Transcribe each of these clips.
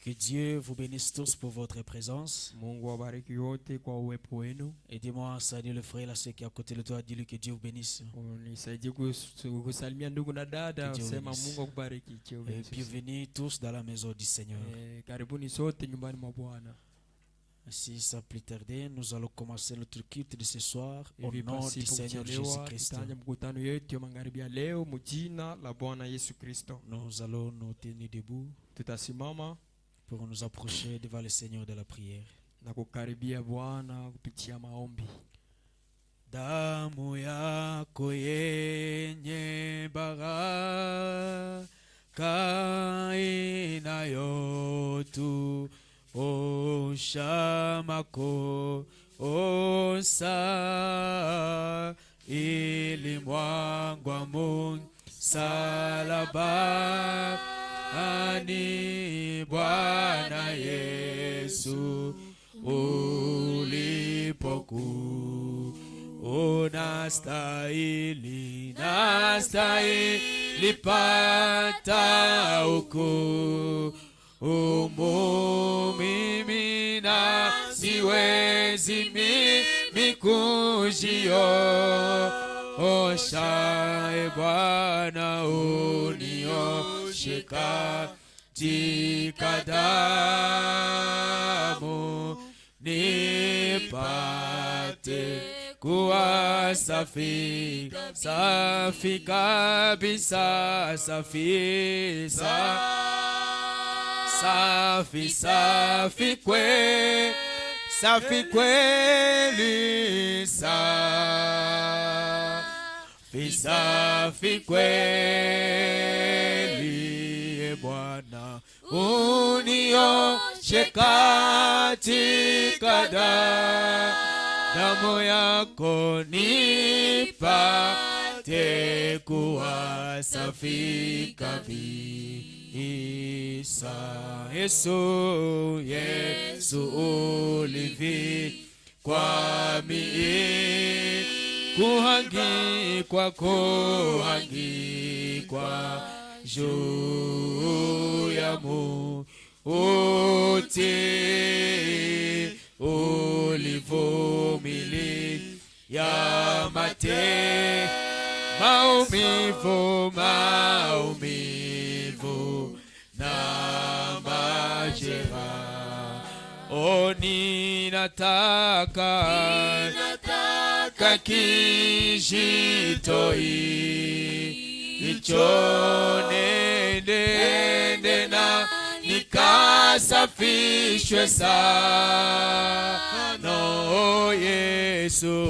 Que Dieu vous bénisse tous pour votre présence. Aidez-moi à saluer le frère et la sœur qui est à côté de toi. Dis-lui que Dieu vous bénisse. Et bienvenue tous dans la maison du Seigneur. Ainsi, sans plus tarder, nous allons commencer notre culte de ce soir au nom du Seigneur Jésus-Christ. Nous allons nous tenir debout pour nous approcher devant le Seigneur de la prière. Damu yako yenye baraka inayotu osha makosa ilimwagwa msalabani, Bwana Yesu ulipoku unastahili, nastahili pata hukumu, mimi na siwezi mimi kujiosha, Bwana unioshe katika damu, nipate kuwa safi, safi kabisa, safi, safi, safi kweli, safi kweli, Bwana unioshe katika damu yako, nipate kuwa safi kabisa. Yesu, Yesu ulivikwa kuhangikwa juu ya mauti, ulivumilia maumivu na majeraha. Ninataka kijito hicho nende na nikasafishwe sana, Yesu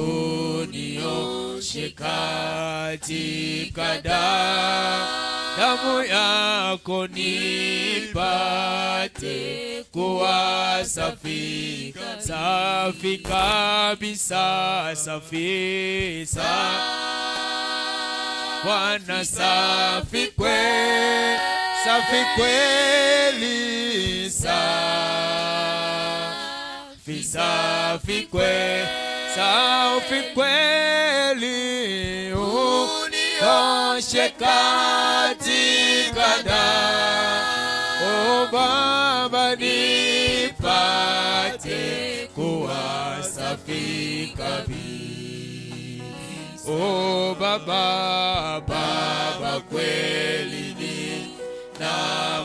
unioshe katika damu yako, nipate kuwa safi, safi kabisa, safi, Bwana safi kweli, safi kweli, unioshe katika damu, Baba, nipate kuwa safi kabisa. Baba, kweli nina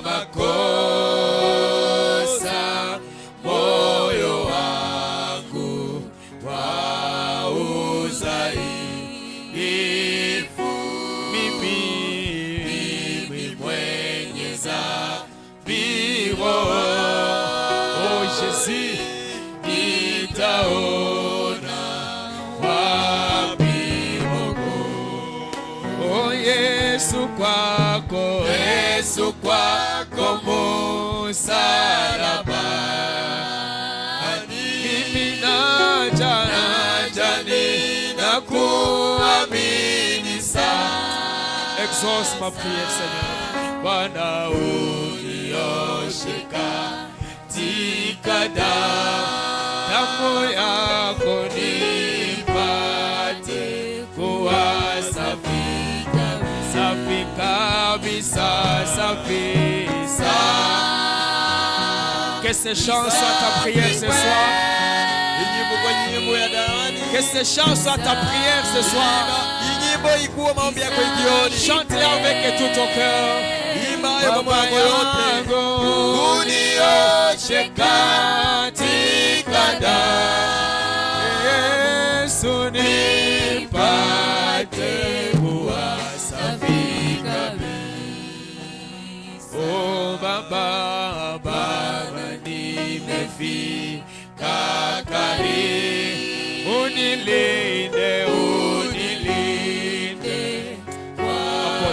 makosa, moyo wangu waudhaifu, mimi mwenye dhambi, Yesu, nitaona wapi wokovu? Yesu kwako msalaba, mimi naja ninakuamini sana. Exauce ma prière, Seigneur. Bwana unioshe katika damu yako, nipate kuwa safi kabisa, safi, Que ces chants soient ta prière ce soir. Que ces chants soient ta prière ce soir. Chante-les avec tout ton cœur. Baba yangu unioshekatikada Yesu nipate kuwa safi kabisa. Oh Baba, Baba nimefika karibu, unilinde, unilinde kwako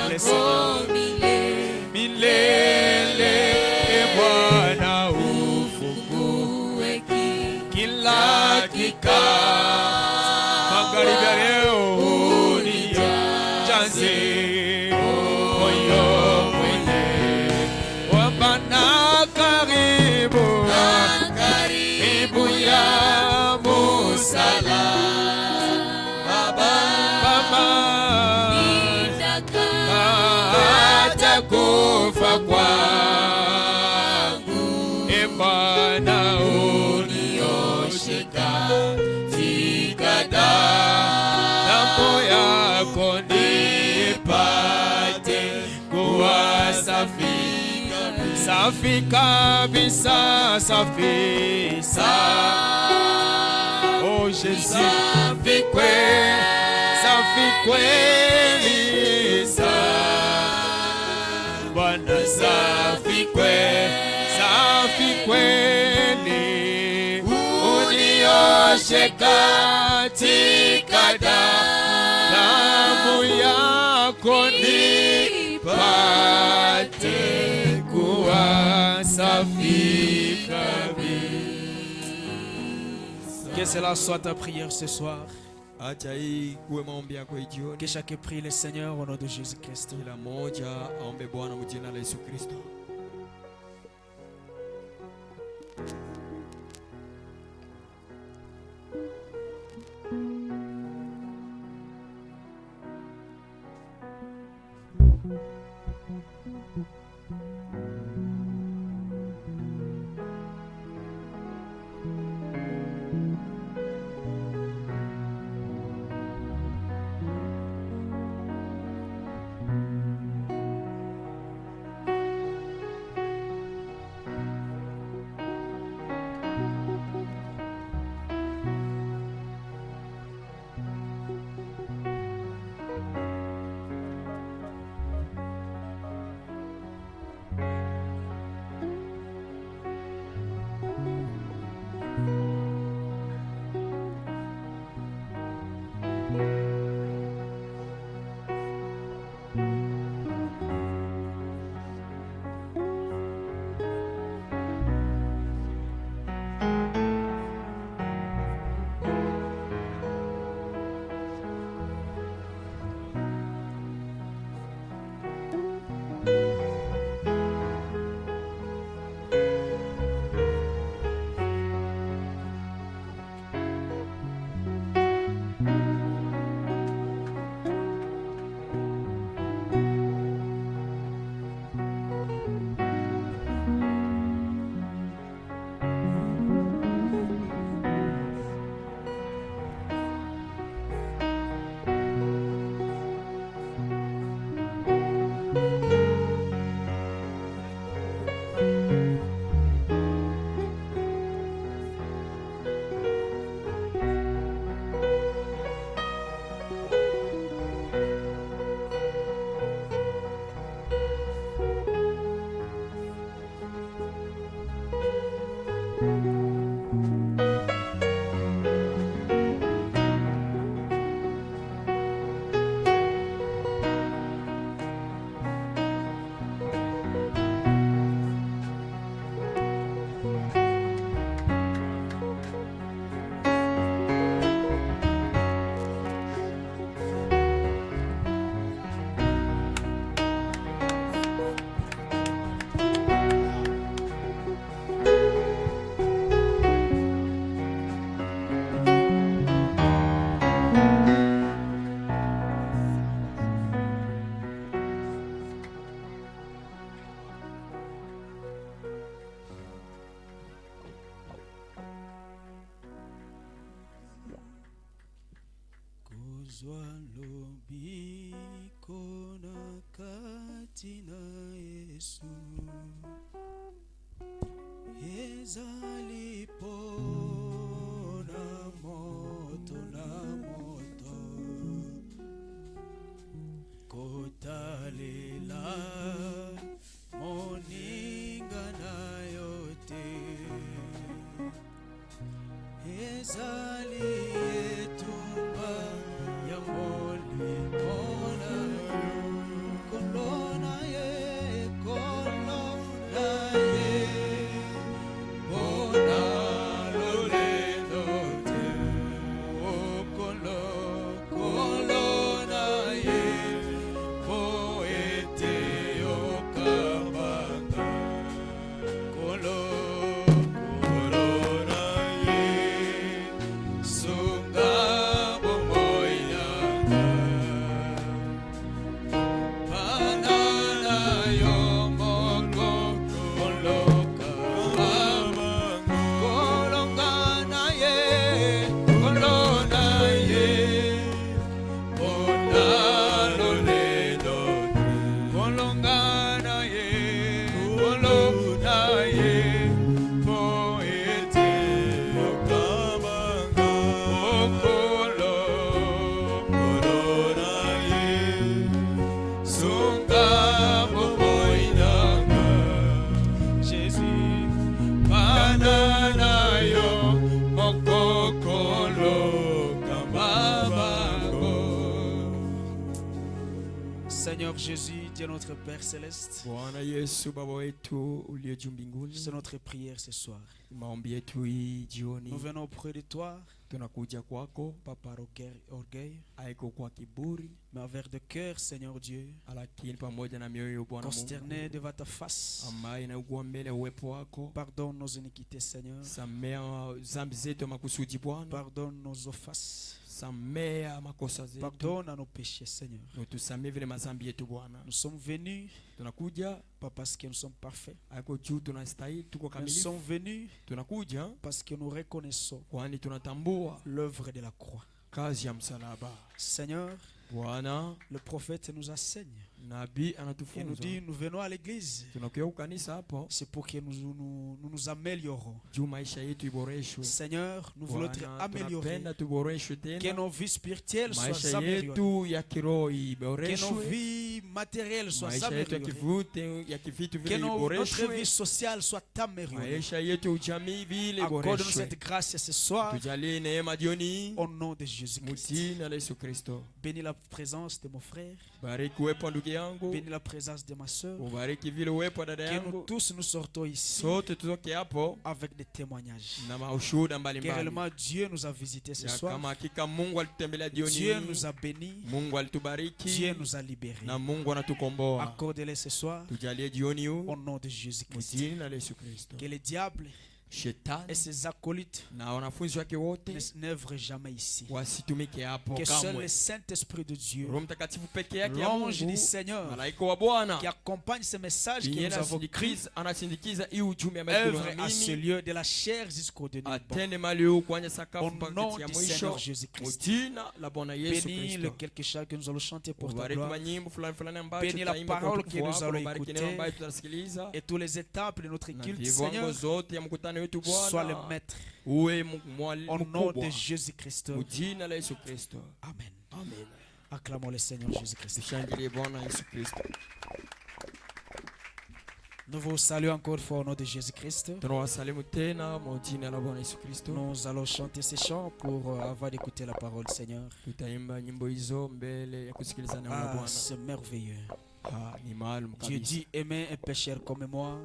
milele, Bwana ufungue kila kikao, magharibi ya leo unijaze moyo mwene wabana karibu ya musala Baba kufa kwangu, Bwana uniosheka damu yako nipate kuwa safi kabisa, safi oh Jésus, safi kweli Bwana, safi kweli, unioshe katika damu yako nipate kuwa safi kabisa. Que cela soit ta prière ce soir. Que chacun prie le Seigneur au nom de Jésus-Christ. Yesu ezali pona moto na moto kotalela moninga na yote ezali etumba ya molipona kolona ye kolona ye bona lolendo te kolona ye poete okabanga kolona ye sunga bomoyanga banana yo moko koloka kolongana ye kolona ye bona loledo kolongana ye kolona ye poete okabanga okolo kolona ye sunga bomoinanga Jésus banana yo mokokolo kamabango. Seigneur Jésus, Dieu notre Père Céleste, Bwana Yesu Baba wetu uliye juu mbinguni, c'est notre prière ce soir. maombi yetu hii jioni, Nous venons auprès de toi, tunakuja kwako, pas par orgueil, haiko kwa kiburi, mais avec de cœur, Seigneur Dieu, lakini pamoja na mioyo Bwana consterné Mungu devant ta face. ambaye inaugua mbele uwepo wako. Pardonne nos iniquités, Seigneur. Samea dhambi zetu, makusudi Bwana, Pardonne nos offenses. samea makosa zetu, Pardonne à nos péchés, Seigneur. utusamee vile mazambi yetu Bwana. Nous sommes venus, Tunakuja pas parce que nous sommes parfaits. haiko juu tunastahili, tuko Nous kamilifu. sommes venus Tunakuja parce que nous reconnaissons kwani tunatambua l'œuvre de la croix. kazi ya msalaba. Seigneur, Bwana, le prophète nous enseigne nabii et nous anatufunza, dit, nous venons à l'église. tunakuja kukanisa hapo C'est pour que nous améliorons. juu maisha yetu iboreshwe. Seigneur, nous voulons être Bwana, améliorés. tunapenda tuboreshwe Que tena, nos vies spirituelles soient maisha améliorées. yetu ya kiroho Que nos iboreshwe, vies matérielles soient maisha yetu ya améliorées. kivute ya kivitu Que vile notre iboreshwe, vie sociale soit améliorée. maisha yetu ujamii vile Accorde-nous iboreshwe. cette grâce ce soir Tujalie neema jioni au nom de Jésus-Christ. mjina la Yesu Kristo. Bénis la présence de mon frère. Bariki uwepo wa ndugu yangu, Bénis la présence de ma soeur. ubariki vile uwepo wa dada Que nous yangu, tous nous sortons ici sote tutoke hapo avec des témoignages. na maushuhuda Que mbalimbali réellement Dieu nous a visités ce ya soir. kama hakika Mungu alitutembelea Dieu jioni, nous a bénis. Mungu Dieu alitubariki nous a libérés. na Mungu anatukomboa. Accorde-les ce soir Tujalie jioni huu au nom de Jésus-Christ. mjina la Yesu Kristo. Que le diable et Shetani ses acolytes na wanafunzi wake wote n'œuvrent jamais ici. wasitumike hapo Que seul kamwe. le Saint-Esprit de Dieu, Roho Mtakatifu peke yake ya l'ange Mungu, du Seigneur, malaika wa Bwana qui accompagne ces messages que ndiye nous avons écrits, anasindikiza hii ujumbe ambayo œuvre à ce tunaamini, lieu de la chair jusqu'au dernier bord. atende mali huu kuanzia Au sakafu mpaka nom kiti ya du mwisho, Seigneur Jésus-Christ. mjina la Bwana Yesu Bénis le Kristo. quelque chose que nous allons chanter pour ta Ubariki gloire manyimbo fulani fulani ambayo Bénis la tutaimba kwa parole utukufu que nous wako, allons ubariki écouter. neno ambayo tutasikiliza, et tous les étapes de notre na culte, viwango Seigneur, zote ya mkutano wetu sois le Bwana, maître. uwe Au nom mkubwa, de Jésus-Christ. mjina la Yesu Kristo. Amen. Amen. Acclamons le Seigneur Jésus-Christ. Tushangilie Bwana Yesu Kristo. Nous vous saluons encore une fois au nom de Jésus-Christ. Tunawasalimu tena kwa jina la Bwana Yesu Kristo. Nous allons chanter ces chants pour avoir d'écouter la parole, Seigneur. Tutaimba nyimbo hizo mbele ya kusikiliza neno la Ah, Bwana. c'est merveilleux. Ni maalum Dieu kabisa. dit aimer un pécheur comme moi.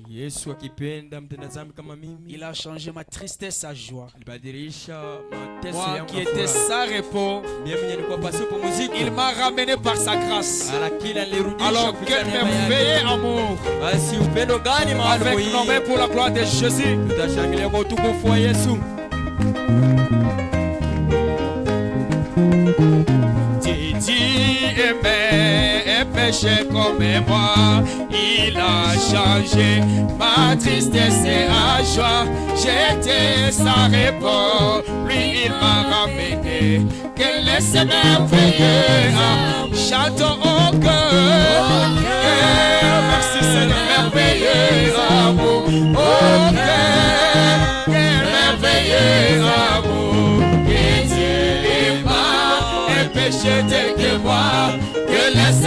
Yesu akipenda mtenda dhambi kama mimi, Il a changé ma tristesse à joie. alibadilisha mateso Moi yangu qui na étais furaha. sans repos, Mimi mwenye nilikuwa pasipo muziki, il m'a ramené par sa grâce. lakini alirudisha Alors kupitia quel neema yake. merveilleux amour. Basi upendo gani maalum Avec hii? nos mains pour la gloire de Jésus. Tutashangilia kwa utukufu wa Yesu. Dieu aimait un péché comme moi, il a changé ma tristesse à joie. J'étais sans repos, lui il m'a ramené. Quel est ce merveilleux, chantons au cœur. Merci Seigneur.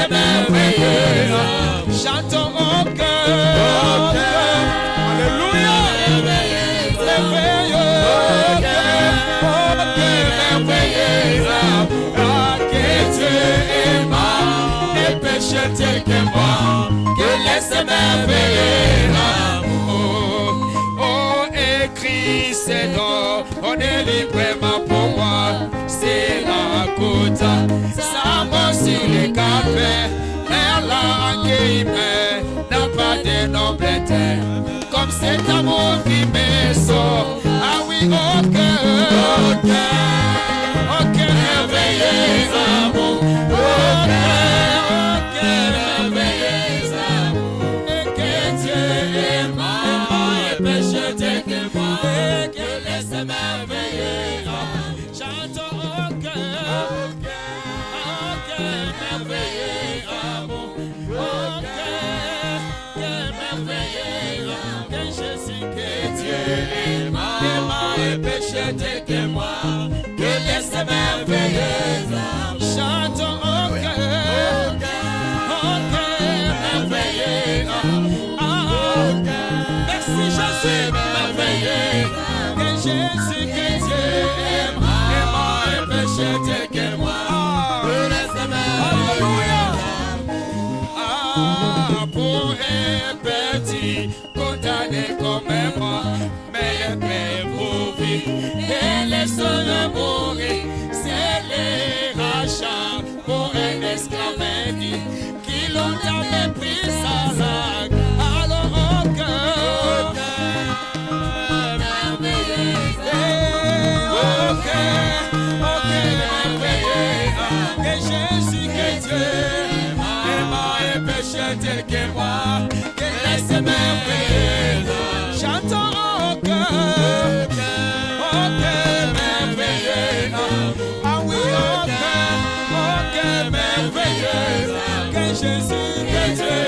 laisse merveilleux. Chantons au cœur. Alléluia. Merveilleux. Merveilleux. Que Dieu aima et péché tel que moi. Que laisse merveilleux. Oh, écrit c'est non. On est librement pour moi. C'est la côte. Ça va sur les cafés. Elle a accueilli, mais n'a pas de noblesse. Comme cet amour qui me sort. Ah oui, au cœur, merveilleux amour. Au cœur, merveilleux amour. Et que Dieu aima et péché tel que moi. Et que laisse merveilleux amour. Chantons au cœur, merveilleux amour. Au cœur, merveilleux amour. Que Jésus, que Dieu aima et péché tel que moi. Que laisse merveilleux amour. Chantons au cœur, merveilleux amour. Merci Jésus, merveilleux. Que Jésus, que Dieu aima et péché tel que moi. Que laisse merveilleux. Ah, pour un petit condamné comme moi, mais pour vivre et laisse-le mourir. C'est les rachats pour un esclave qui longtemps mépris sa langue. Alors au cœur, merveilleux, au cœur, merveilleux, que Jésus, que Dieu aima et péché tel que moi, que laisse merveilleux. Chantons au cœur, merveilleux. Ah oui, au cœur, merveilleux. Que Jésus, que Dieu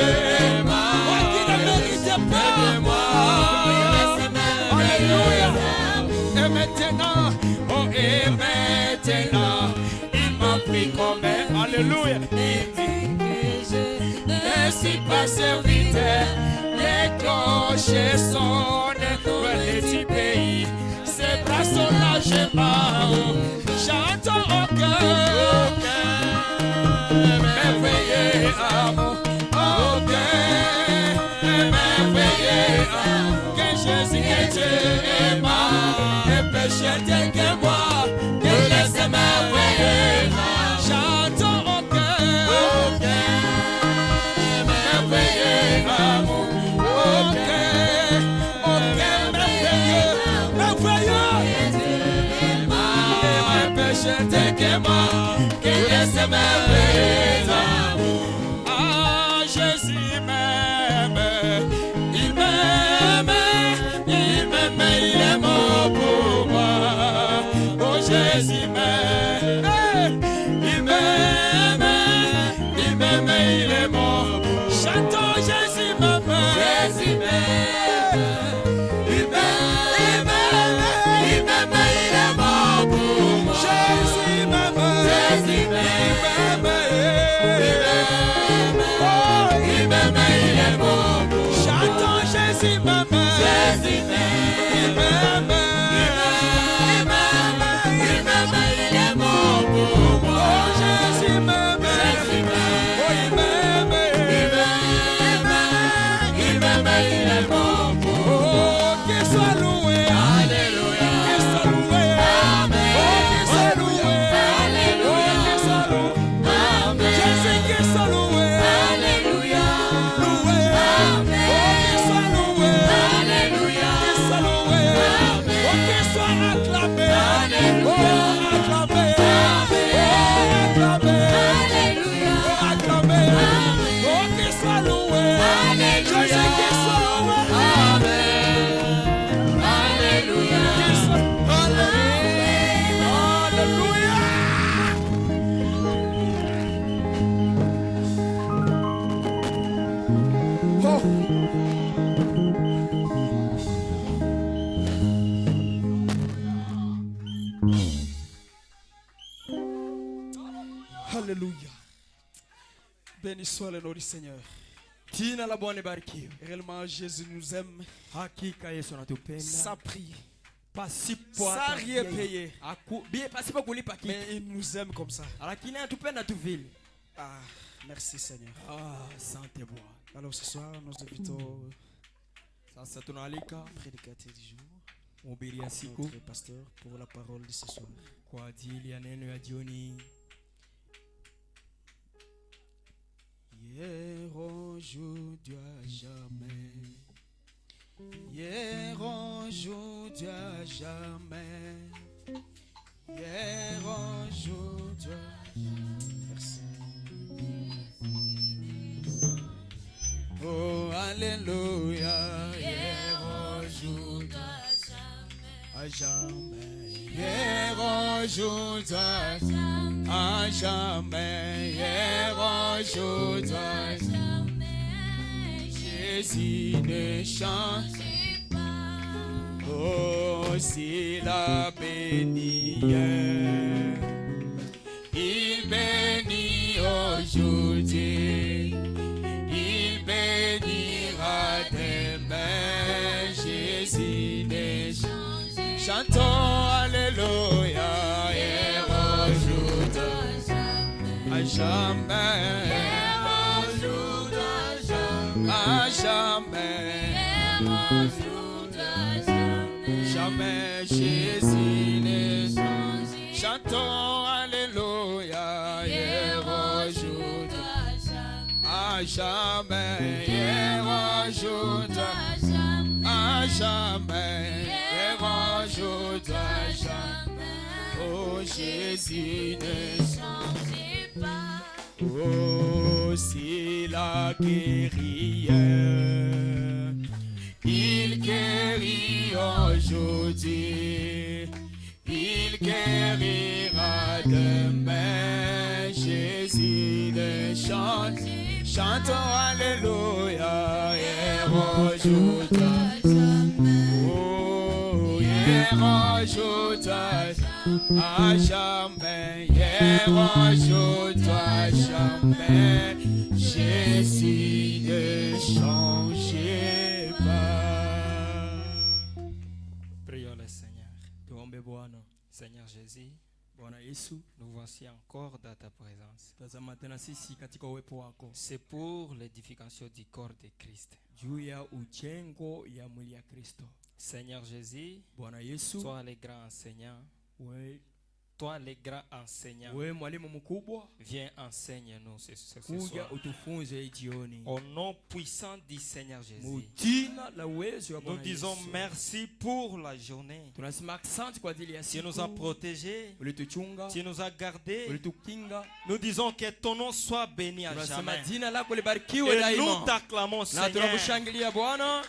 aima, qui ne mérite pas moi. Alléluia. Et maintenant, oh et maintenant, il m'a pris comme un. Alléluia. Il dit que je ne suis pas serviteur. Les clochers sonnent dans les petits pays. Ses bras sont largement. Chantons au cœur, merveilleux amour. Au cœur, merveilleux amour. Que Jésus, que Dieu aima et péché tel que moi. Que laisse merveilleux. Chantons au cœur, merveilleux amour. Au cœur, merveilleux, merveilleux. Péché tel que moi, que laisse merveilleux amour. Ah, Jésus m'aime, il m'aime, il m'aime, il est mort pour moi. Oh, Jésus m'aime, il m'aime, il m'aime, il est mort. Chantons Jésus m'aime, Jésus m'aime, il m'aime, il m'aime, il est mort pour moi. Jésus m'aime, Jésus m'aime, oh, il m'aime, il est mort pour moi. Chantons Jésus m'aime, Jésus m'aime, il m'aime, il m'aime, il est mort pour moi. Oh, Jésus m'aime, oh, il m'aime, il m'aime, il est mort pour moi. Oh, qu'il soit loué, alléluia, qu'il soit loué, amen. Oh, qu'il soit loué, alléluia, qu'il soit loué, amen. Jésus qu'il soit loué, alléluia, loué, amen. Oh, qu'il soit loué, alléluia, qu'il soit loué, amen. Oh, qu'il soit acclamé, alléluia, oh, acclamé, amen. Oh, acclamé, alléluia, oh, acclamé, amen. Oh, qu'il soit loué, alléluia, Jésus qu'il soit loué, amen. Alléluia, qu'il soit, alléluia. Oh. Alléluia. Béni soit le nom du Seigneur. Jina la Bwana libarikiwe. Réellement, Jésus nous aime. Hakika Yesu anatupenda. Sans prix. Pasipo Sans hata rien yeye. payer. Pasipo kulipa kitu. Mais il nous aime comme ça. Lakini anatupenda tu vile. Ah, merci Seigneur. Asante Bwana. Alors ce soir, nous invitons Sasa tunaalika prédicateur du jour, mhubiri ya siku notre pasteur, pour la parole de ce soir. kwa ajili ya neno ya jioni. Hier, aujourd'hui, à jamais. Hier, aujourd'hui, à jamais. Hier, aujourd'hui, à jamais. Merci. Oh, alléluia. Hier, aujourd'hui, à jamais. Hier, aujourd'hui, à jamais. Hier, aujourd'hui, à jamais. Jésus ne change pas. Oh, s'il a béni hier, il bénit aujourd'hui, il bénira demain. Jésus ne change pas. Chantons alléluia, hier, aujourd'hui, à jamais. À jamais, jamais Jésus ne change. Chantons alléluia, hier aujourd'hui, à jamais, hier aujourd'hui, à jamais, hier aujourd'hui, à jamais. Oh Jésus ne change pas. Oh, s'il a guéri hier, il guérit aujourd'hui, il guérira demain. Jésus ne change. Chantons alléluia, hier aujourd'hui. Oh, hier aujourd'hui, à jamais, hier aujourd'hui, à jamais. Jésus ne change pas. Prions le Seigneur. Tuombe Bwana. Seigneur Jésus, Bwana Yesu, Nous voici encore dans ta présence. tazama tena sisi katika uwepo wako. C'est pour l'édification du corps de Christ. Juu ya ujengo ya mwili ya Kristo. Seigneur Jésus, Bwana Yesu, toi le grand enseignant, toi le grand enseignant, wewe mwalimu mkubwa, viens enseigne-nous ce kuja soir. utufunze jioni. Au nom puissant du Seigneur Jésus, Mujina la uwezo ya nous Bwana disons Yesu. merci pour la journée. Tunasema asante kwa ajili ya Tu siku. nous as protégés, Ulituchunga, tu nous as gardés. ulitukinga. Nous disons que ton nom soit béni à Tunasema jamais. jina lako libarikiwe Et nous daima. t'acclamons, Na Seigneur. tunakushangilia Bwana.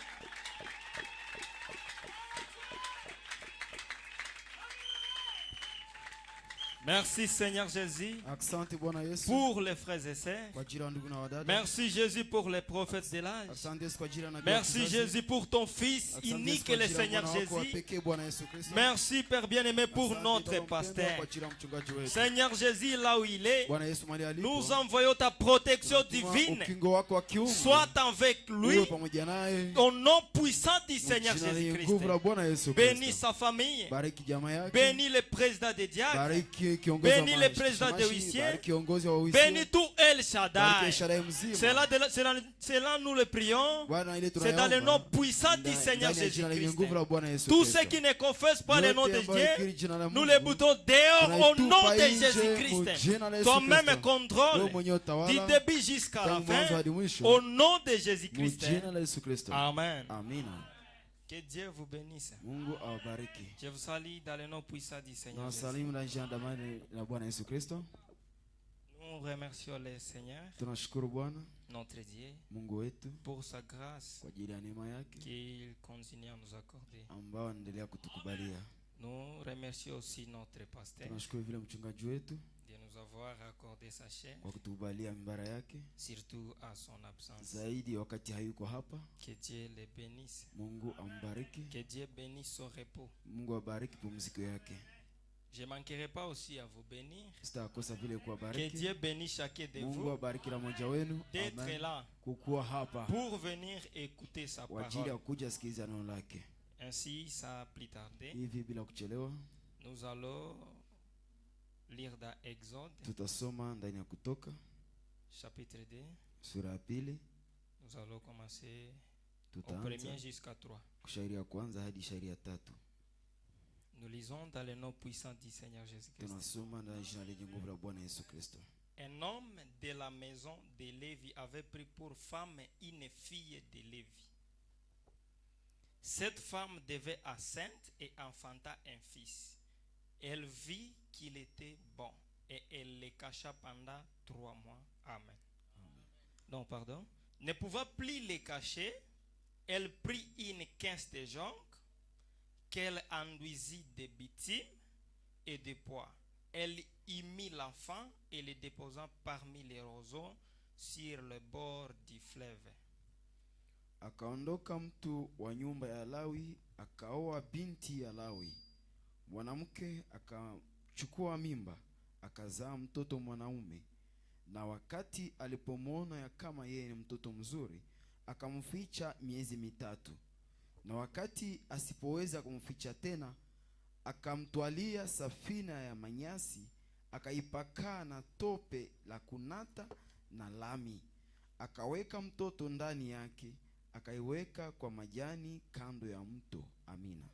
Merci Seigneur Jésus Asante Bwana Yesu pour les frères et sœurs. kwa ajili ya ndugu na wadada. Merci Jésus pour les prophètes de l'âge. Asante Yesu kwa ajili ya nabii. Merci Jésus pour ton Fils Asante Yesu unique, kwa le ajili ya Seigneur mwana wako wa Jésus. pekee Bwana Yesu Kristo. Merci Père bien-aimé pour Asante notre Baba mpendwa pasteur. kwa ajili ya mchungaji wetu. Seigneur Jésus, là où il est, Bwana Yesu mahali alipo. nous envoyons ta protection Tunatuma divine. ukingo wako wa kiungu. Sois avec lui, Uwe pamoja naye. au nom puissant du Seigneur Jina lenye Jésus-Christ. nguvu la Bwana Yesu Bénis Kristo. sa famille, Bariki jamaa yake. bénis le président des diacres, Bariki kiongozi wa bénis le président de mashemashi. huissiers, Bariki kiongozi wa bénis huissier. tout El Bariki Shaddai. Shaddai mzima. C'est là nous le prions. Bwana ile C'est dans le nom tunaomba. puissant du Seigneur Ndani ya jina lenye Jésus-Christ. nguvu la Bwana Yesu Tous Kristo. ceux qui ne confessent pas le nom de Yote ambayo Dieu, ikiri jina la nous Mungu, les boutons dehors au nom de tunaitupa nje Jésus-Christ. kwa jina la Yesu Toi-même Kristo. contrôle Wewe mwenyewe du utawala début jusqu'à la tangu mwanzo fin hadi mwisho. au nom de Mu Jésus-Christ. jina la Yesu Kristo. Amen. Amina. Que Dieu vous bénisse. Mungu awabariki. Je vous salue dans le nom puissant du Na Seigneur Jésus. wasalimu na njia ndamani na Bwana Yesu Kristo. Nous remercions le Seigneur, Tunashukuru Bwana notre Dieu, Mungu wetu pour sa grâce kwa ajili ya neema yake qu'il continue à nous accorder. ambao anaendelea kutukubalia. Nous remercions aussi notre pasteur Tunashukuru vile mchungaji wetu de nous avoir accordé sa chair, kwa kutukubalia mimbara yake surtout à son absence. zaidi wakati hayuko hapa. Que Dieu le bénisse. Mungu ambariki. Que Dieu bénisse son repos. Mungu abariki pumziko yake. Je ne manquerai pas aussi à vous bénir. Sitakosa vile Que kuwabariki. Dieu bénisse chacun de Mungu vous abariki kila mmoja wenu. d'être Amen. là Kukuwa hapa pour venir écouter sa kwa ajili ya parole. kuja sikiliza neno lake. Ainsi, sans plus tarder, Hivi bila kuchelewa, nous allons lire dans Exode, tutasoma ndani ya Kutoka chapitre 2. sura ya 2. Nous allons commencer au Tutaanza 1er jusqu'à 3. shairi ya kwanza hadi shairi ya 3. Nous lisons dans le nom puissant du Seigneur Jésus-Christ. Tunasoma ndani ya jina lenye nguvu la Bwana Yesu Kristo. Un homme de la maison de Lévi avait pris pour femme une fille de Lévi. Cette femme devait enceinte et enfanta un fils. Elle vit qu'il était bon et elle le cacha pendant 3 mois. Amen. Non, pardon. Ne pouvant plus le cacher, elle prit une quinze de joncs qu'elle enduisit de bitume et de pois. Elle y mit l'enfant et le déposa parmi les roseaux sur le bord du fleuve. Akaondoka mtu wa nyumba ya Lawi akaoa binti ya Lawi. Mwanamke akachukua mimba akazaa mtoto mwanaume, na wakati alipomwona ya kama yeye ni mtoto mzuri akamficha miezi 3. Na wakati asipoweza kumficha tena akamtwalia safina ya manyasi akaipaka na tope la kunata na lami, akaweka mtoto ndani yake, akaiweka kwa majani kando ya mto. Amina.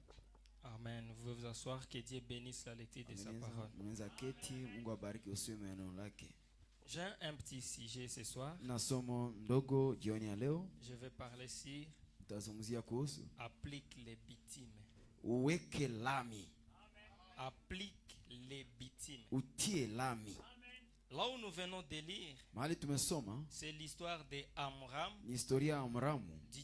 Amen. Vous pouvez vous asseoir. Que Dieu bénisse la lecture de sa parole. Mwenza keti, Mungu abariki usome neno lake. J'ai un petit sujet ce soir. Na somo ndogo jioni ya leo Je vais parler sur tutazungumzia kuhusu applique les bitumes. uweke lami. Applique les bitumes. Utie lami. Là où nous venons de lire, Mahali tumesoma c'est l'histoire de Amram ni historia ya Amramu du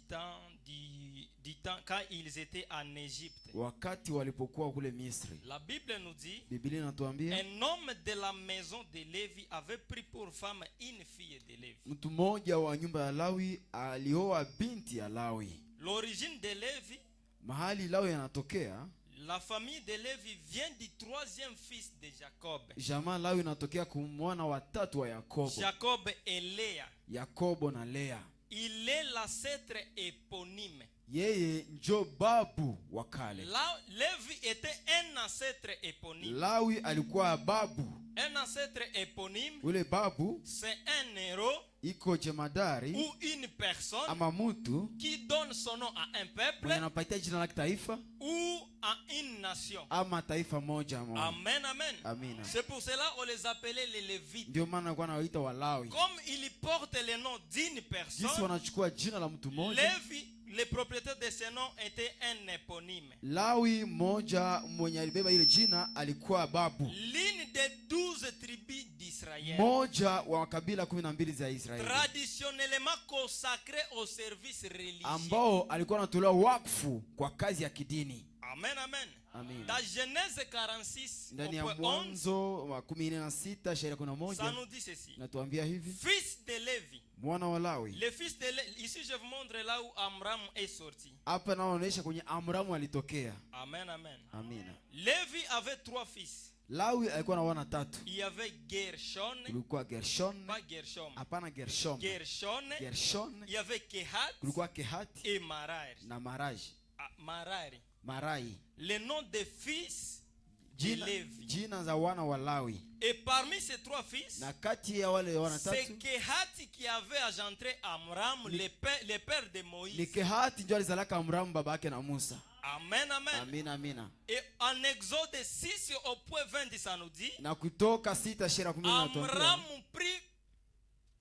temps quand ils étaient en Égypte. wakati walipokuwa kule Misri. La Bible nous dit, Biblia inatuambia un homme de la maison de Lévi avait pris pour femme une fille de Lévi. mtu mmoja wa nyumba ya Lawi alioa binti ya Lawi. L'origine de Lévi, Mahali Lawi yanatokea, la famille de Lévi vient du 3e fils de Jacob. jamaa Lawi inatokea kumwana watatu wa Yakobo. Jacob et Léa. Yakobo na Lea. Il est l'ancêtre éponyme. Yeye njo babu wa kale. Lévi était un ancêtre éponyme. Lawi alikuwa babu. Un ancêtre éponyme, Ule babu c'est un héros iko jemadari ou une personne ama mtu qui donne son nom à un peuple mwenye anapatia jina la taifa ou à une nation. ama taifa moja moja. Amen, amen. Amina. C'est pour cela qu'on les appelait les Lévites. Ndio maana kwa nawaita Walawi. Comme ils portent le nom d'une Jinsi personne, wanachukua jina la mtu mmoja. Lévi, le propriétaire de ce nom, était un éponyme. Lawi moja mwenye alibeba ile jina alikuwa babu. L'une des 12 tribus d'Israël. Moja wa kabila 12 za Israeli. Traditionnellement consacré au service religieux. Ambao alikuwa anatolewa wakfu kwa kazi ya kidini. Amen, amen. Amina. Dans Genèse 46, Ndani ya au point 11, Mwanzo wa 16 shairi ça 11 nous dit ceci. natuambia hivi, Fils de Lévi. mwana wa Lawi. Le fils de Lévi. Ici, je vous montre là où Amram est sorti. Hapa naonesha kwenye Amramu alitokea. Amen, amen. Amina. Lévi avait 3 fils. Lawi alikuwa na wana 3. Il y avait Gershon, Kulikuwa Gershon, pas Gershom. hapana Gershon. Gershon, Gershon, il y avait Kehat kulikuwa Kehati et Merari. na Maraji. Merari. Marai. Le nom des fils de Jina, Lévi. jina za wana wa Lawi. Et parmi ces 3 fils, Na kati ya wale wana c'est 3 Kehat qui avait engendré Amram, le père de ni Moïse. Kehati ndio alizalaka Amramu babake na Musa. Amen, amen. Amina, amina. Et en Exode 6 au point 20, ça nous dit, Na Kutoka 6 shairi 10 Amram prit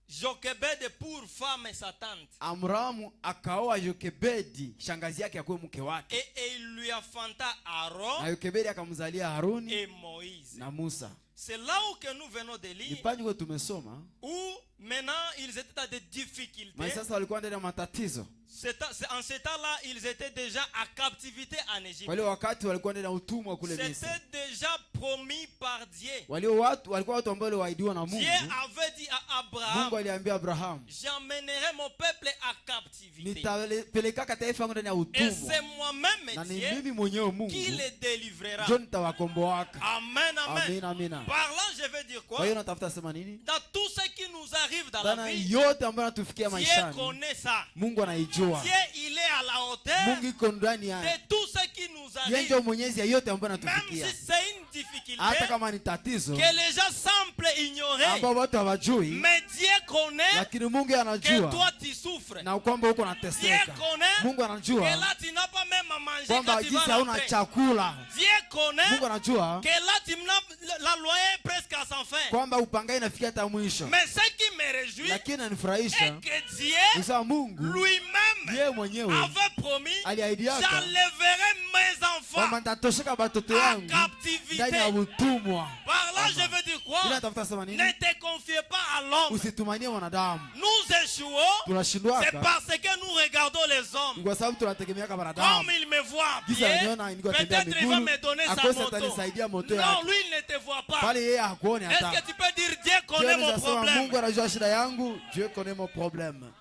Jochebed pour femme sa tante. Amramu akaoa Yokebedi shangazi yake akuwe mke wake. Et il lui enfanta Na Aaron Yokebedi akamzalia Haruni et Moïse. na Musa. C'est là où que nous venons de lire, Nipanyi tumesoma, où maintenant ils étaient dans des na difficultés. sasa walikuwa ndani ya matatizo. En ce temps-là, ils étaient déjà à captivité en Égypte. Wale wakati walikuwa ndani ya utumwa kule Misri. C'était déjà promis par Dieu. Walikuwa watu ambao waliahidiwa na Mungu. Dieu avait dit à Abraham, Mungu aliambia Abraham, j'emmènerai mon peuple à captivité. nitapeleka taifa yangu ndani ya Et utumwa. c'est moi-même, Na ni Dieu, mimi mwenyewe Mungu qui les délivrera. ndio nitawakomboaka. Amen, amen. Amina, amina. Par là, je veux dire Kwa quoi? hiyo natafuta sema nini? Dans tout ce qui nous arrive dans la Dana vie, yote ambayo natufikia Dieu maishani, connaît ça. Mungu anaijua. Dieu, il est à la hauteur Mungu iko ndani ya de tout ce qui nous yeye arrive. ndio mwenyezi ya yote ambayo Même natufikia. si c'est une difficulté Hata kama ni tatizo que les gens semblent ignorer, ambao watu hawajui, mais Dieu connaît lakini Mungu que anajua toi tu souffres. na kwamba huko Dieu unateseka. connaît Mungu que anajua là tu n'as pas même à manger kwamba quand tu jinsi vas hauna rentrer. chakula. Dieu connaît Mungu anajua que là tu n'as la loyer presque à son fin. kwamba upangai inafikia hata mwisho. Mais ce qui me réjouit Lakini est anifurahisha que Dieu usa Mungu lui-même yeye mwenyewe avait promis, aliahidiaka j'enlèverai mes enfants kwamba nitatosheka batoto à yangu captivité. ndani ya utumwa. Par là, je veux dire quoi? Ila natafuta sema nini? Ne te confie pas à l'homme. Usitumanie wanadamu. Nous échouons, c'est Tunashindwaka parce que nous regardons les hommes. kwa sababu tunategemeaka Comme wanadamu. il me voit Gisa bien, aniona niko atembea peut-être il va miguu, me donner sa akose moto. atanisaidia moto Non, yake. lui, il ne te voit pas. Pale yeye hakuoni Est-ce hata. que tu peux dire Dieu Dieu connaît mon anasema problème? Mungu anajua shida yangu, Dieu connaît mon problème.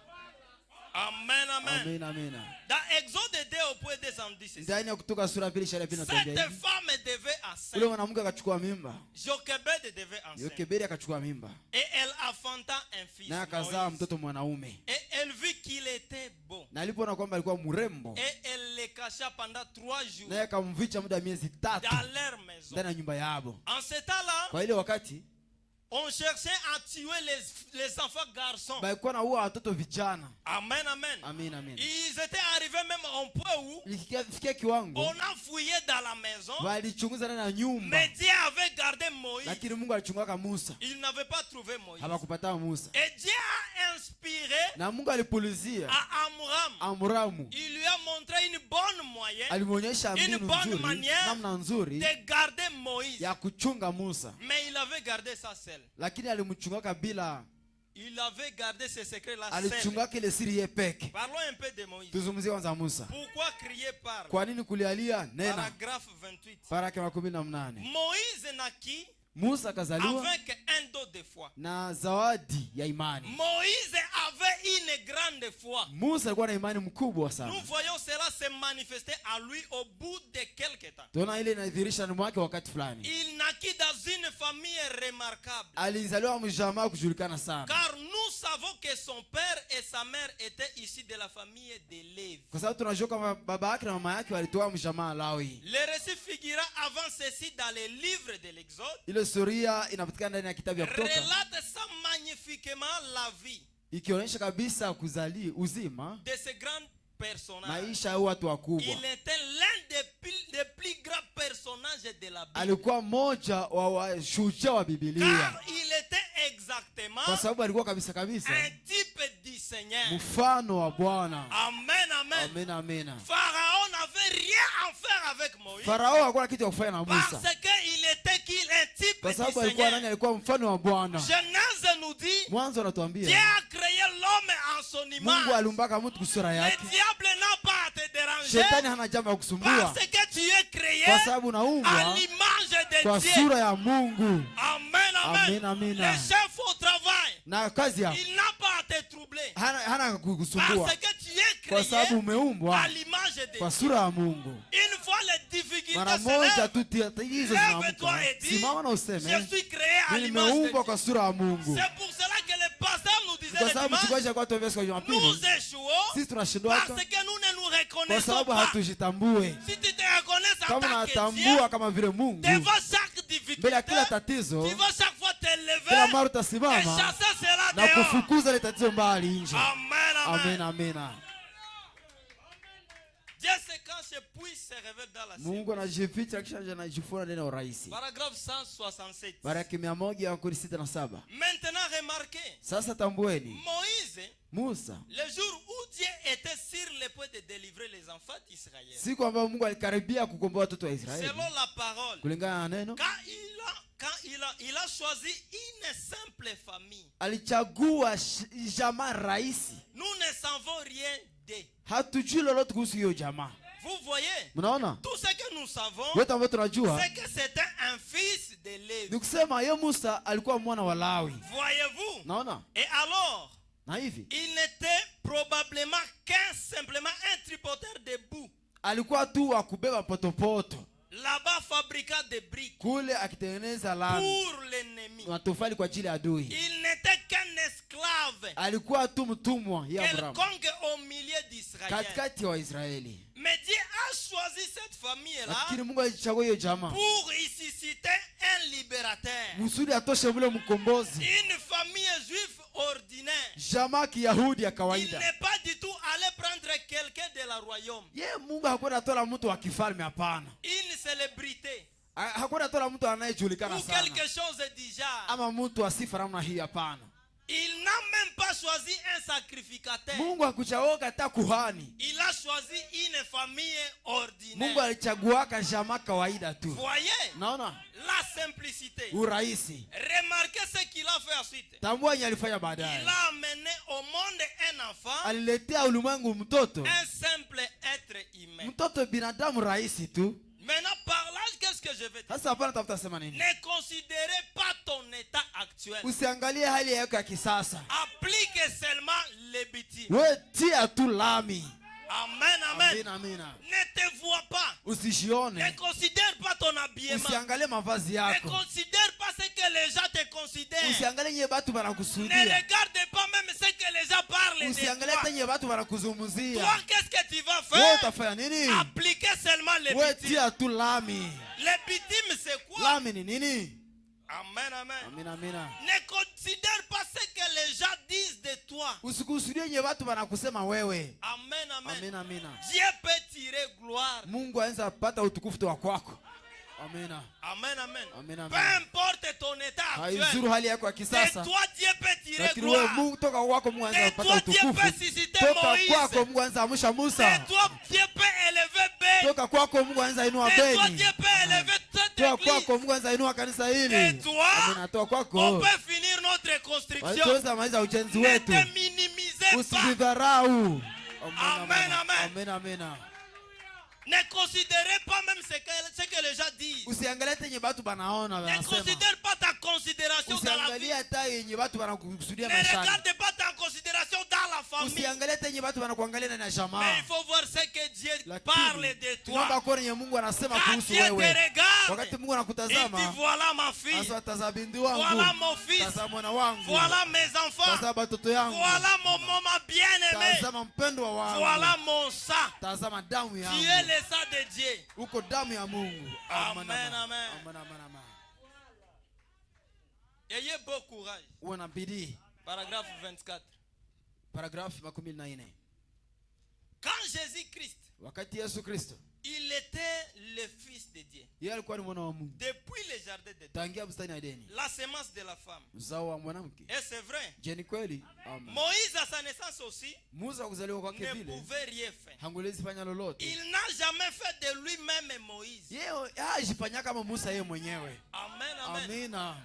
Amen, amen. Amina, amina. Dans Exode 2 au point 210, c'est ça. Ndani ya Kutoka sura 2 shairi ya 2 Cette natuambia hivi. femme devait Ule enceinte. mwanamke akachukua mimba. Jochebed devait enceinte. Yokebedi akachukua mimba. Et elle enfanta un fils. Na akazaa Moïse. mtoto mwanaume. Et elle vit qu'il était beau. Na alipoona kwamba alikuwa mrembo, Et elle le cacha pendant 3 jours naye akamvicha muda wa miezi 3 dans leur maison. ndani ya nyumba yabo. En ce temps-là, Kwa ile wakati on cherchait à tuer les enfants garçons. balikuwa na uwa watoto vijana. Amen, amen. Amina, amina. Ils étaient arrivés même au point où Ilifikia kiwango on a fouillé dans la maison, walichunguza ndani ya nyumba, mais Dieu avait gardé Moïse. lakini Mungu alichungaka Musa, Il n'avait pas trouvé Moïse. hawakupata Musa. Et Dieu a inspiré Na Mungu alipulizia à Amram. Amramu, Il lui a montré une bonne moyenne alimuonyesha mbinu bonne nzuri, manière namna nzuri de garder Moïse. ya kuchunga Musa, Mais il avait gardé ça seul. lakini alimchungaka bila, Il avait gardé ses secrets-là seul. alichungaka ile siri yeye peke. Parlons un peu de Moïse. Tuzungumzie kwanza Musa. Pourquoi crier par Kwa nini kulialia? Nena paragraphe 28. Baraka ya 18. Moïse naquit Musa akazaliwa avec un dos de foi. na zawadi ya imani. Moïse avait une grande foi. Musa alikuwa na imani mkubwa Nous sana. voyons cela se manifester à lui au bout de quelques temps. Tunaona ile inadhihirisha ndani mwake wakati fulani. Il naquit dans une famille remarquable. Alizaliwa mjamaa kujulikana sana. Car nous savons que son père et sa mère étaient issus de la famille de Lévi. Kwa sababu tunajua kama baba yake na mama yake walitoa mjamaa Lawi. Le récit figura avant ceci dans les livres de l'Exode. Ile historia inapatikana ndani ya kitabu ya Kutoka, Relate ça magnifiquement la vie ikionyesha kabisa kuzali uzima de ce grand personnage. maisha ya watu wakubwa. Il était l'un des plus grands personnages de la Bible. Alikuwa mmoja wa washujaa wa Biblia, Car il était exactement kwa sababu alikuwa kabisa un type du Seigneur. mfano wa Bwana. Amen, amen. Amina, amina. Pharaon n'avait rien à faire avec Moïse. Farao hakuwa na kitu ya kufanya na Parce Musa, qu'il était un type kwa du sababu alikuwa nani? Seigneur. Alikuwa mfano wa Bwana. Genèse nous dit, Mwanzo Dieu anatuambia a créé l'homme en son Mungu image. aliumbaka mtu kusura Le yake. diable n'a pas à te déranger Shetani hana jambo ya kusumbua, parce que tu es créé kwa sababu à naumbwa l'image de kwa Dieu. sura ya Mungu. Amen, amen. Amina, amina. Le chef au travail, Na kazi yako il n'a pas à te troubler hana kukusumbua, parce que tu es kwa créé sababu umeumbwa à l'image de kwa Dieu. sura ya Mungu. Une fois les difficultés Mara se moja lèvent, tu hizo lève-toi zinaamka, et dis, simama na je useme suis créé à mimi l'image de nimeumbwa Dieu. kwa sura ya Mungu. C'est pour cela que le pasteur nous disait Kwa le sababu dimanche, mchungaji alikuwa tuambia siku ya nous Jumapili, échouons sisi parce tunashindwaka que nous ne nous kwa reconnaissons sababu pas. hatujitambue. Si tu te reconnais en Kama tant que Dieu, unatambua kama vile Mungu, devant chaque mbele difficulté, ya kila tatizo, tu vas chaque fois te kila lever mara et utasimama chasser cela na dehors. kufukuza ile tatizo mbali nje. Amen, amen. Amina, amina. Dieu se cache puis se révèle dans la Mungu anajificha kisha anajifuna ndani ya urahisi. Paragraphe 167. Baraka 167. Maintenant remarquez, Sasa tambueni, Moïse, Musa le jour où Dieu était sur le point de délivrer les enfants d'Israël, siku ambayo Mungu alikaribia kukomboa watoto wa Israeli selon la parole, kulingana na neno, quand il a choisi une simple famille. Alichagua jamaa rahisi. Nous ne savons rien d'eux. Hatujui lolote kuhusu hiyo jamaa. Vous voyez? Mnaona? Tout ce que nous savons, Wote ambao tunajua c'est que c'était un fils de Lévi. ni kusema yeye Musa alikuwa mwana wa Lawi. Voyez-vous? Naona? Et alors, Na hivi il n'était probablement qu'un simplement un tripoteur de boue. alikuwa tu wa kubeba potopoto. Là-bas fabriquant des briques Kule akitengeneza lami pour l'ennemi. matofali kwa ajili ya adui. Il n'était qu'un esclave Alikuwa tu mtumwa ya Abraham quelconque au milieu d'Israël. katikati ya Waisraeli. Mais Dieu a choisi cette famille-là Lakini Mungu alichagua hiyo jamaa pour y susciter un libérateur. kusudi atoshe mule mkombozi. Une famille juive ordinaire. Jamaa Kiyahudi ya Il kawaida. n'est pas du tout allé prendre quelqu'un de la royaume. Ye Mungu hakwenda tola mtu wa kifalme, hapana. Une célébrité Hakwenda tola mtu anayejulikana ou sana quelque chose du genre. ama mtu wa sifa namna hii, hapana. Il n'a même pas choisi un sacrificateur. Mungu hakuchagua hata kuhani. Il a choisi une famille Mungu ordinaire. alichagua jamaa kawaida tu. Voyez Naona la simplicité. urahisi. Remarquez ce qu'il a fait ensuite. Tambua yenye alifanya Il baadaye. a amené au monde un enfant, Aliletea ulimwengu mtoto, un simple être humain. mtoto binadamu rahisi tu. Maintenant, par là, qu'est-ce que je vais dire? Sasa hapana, tafuta sema nini? Ne considérez pas ton état actuel. Usiangalie hali yako ya kisasa, Applique seulement les bêtises. we tia tu lami. Amen, amen. Amina, amina. Ne te vois pas. Ne Usishione, considère pas ton habillement. usiangalie mavazi Ne yako, considère pas ce que les gens te considèrent. usiangalie nye batu Ne banakusudia, regarde pas même ce que les gens parlent de usiangalie toi. hata nye batu Toi, banakuzungumzia. qu'est-ce que tu vas Wewe faire? utafanya nini? Appliquer seulement les We bêtises. tia tu lami. Les bêtises, c'est quoi? Lami ni nini? Amen, amen. Amina, amina. Ne considère pas ce que les gens disent de toi. Usikusudie nye batu banakusema wewe. Amen, amen. Amina, amina. Dieu peut tirer gloire. Mungu anaweza pata utukufu tu wa kwako. Amina. Amen, amen. Amen, amen. Peu importe ton état Haizuru actuel. hali yako ya De kisasa. toi, Dieu peut tirer Lakini wewe gloire. Mungu toka kwako Mungu anaweza De pata toi, Dieu utukufu. peut susciter Toka Moïse. kwako Mungu anaweza amsha De Musa. toi, Dieu peut élever Ben. Toka kwako Mungu anaweza inua De toi, Beni. Dieu peut élever cette Toka église. kwako Mungu anaweza inua kanisa hili. Et toi, Amina, toka on kwako peut finir notre construction. tuweza maliza ujenzi Ne wetu. te minimisez pas. Usijidharau. Amen, amen. Amina, amina. Ne considérez pas même ce que les gens disent. Usiangalie tenye batu banaona Ne wanasema. considère pas ta considération dans la vie. Usiangalie hata yenye batu banakusudia Ne maishani. regarde pas ta considération dans la famille. Usiangalie tenye batu banakuangalia ndani ya Mais jamaa. il faut voir ce que Dieu Lakini, parle de tunaomba toi. kuona yenye Mungu anasema Quand kuhusu Dieu te wewe. regarde, Wakati Mungu il anakutazama, dit voilà ma fille, asa tazama binti voilà wangu, mon fils, tazama mwana wangu, voilà mes enfants, tazama batoto yangu, voilà mon maman bien-aimée, tazama mpendwa wangu, voilà mon sang. tazama damu Tu es yangu, le sang de Dieu. uko damu ya Mungu. Amen, amen. Amen, amen, amen. Ayez beau courage. Uwe na bidii. Paragraphe 24. Paragrafu 14. Quand Jésus-Christ, Wakati Yesu Kristo, il était le fils de Dieu. yeye alikuwa ni mwana wa Mungu. Depuis le jardin de Dieu, Tangia bustani ya Edeni, la semence de la femme. uzao wa mwanamke. Et c'est vrai. Je, ni kweli? Amen. Moïse à sa naissance aussi Musa kuzaliwa kwake ne vile pouvait rien faire. hangewezi fanya lolote. Il n'a jamais fait de lui-même Moïse. Yeye hajifanya kama Musa yeye mwenyewe. Amen, amen. Amina.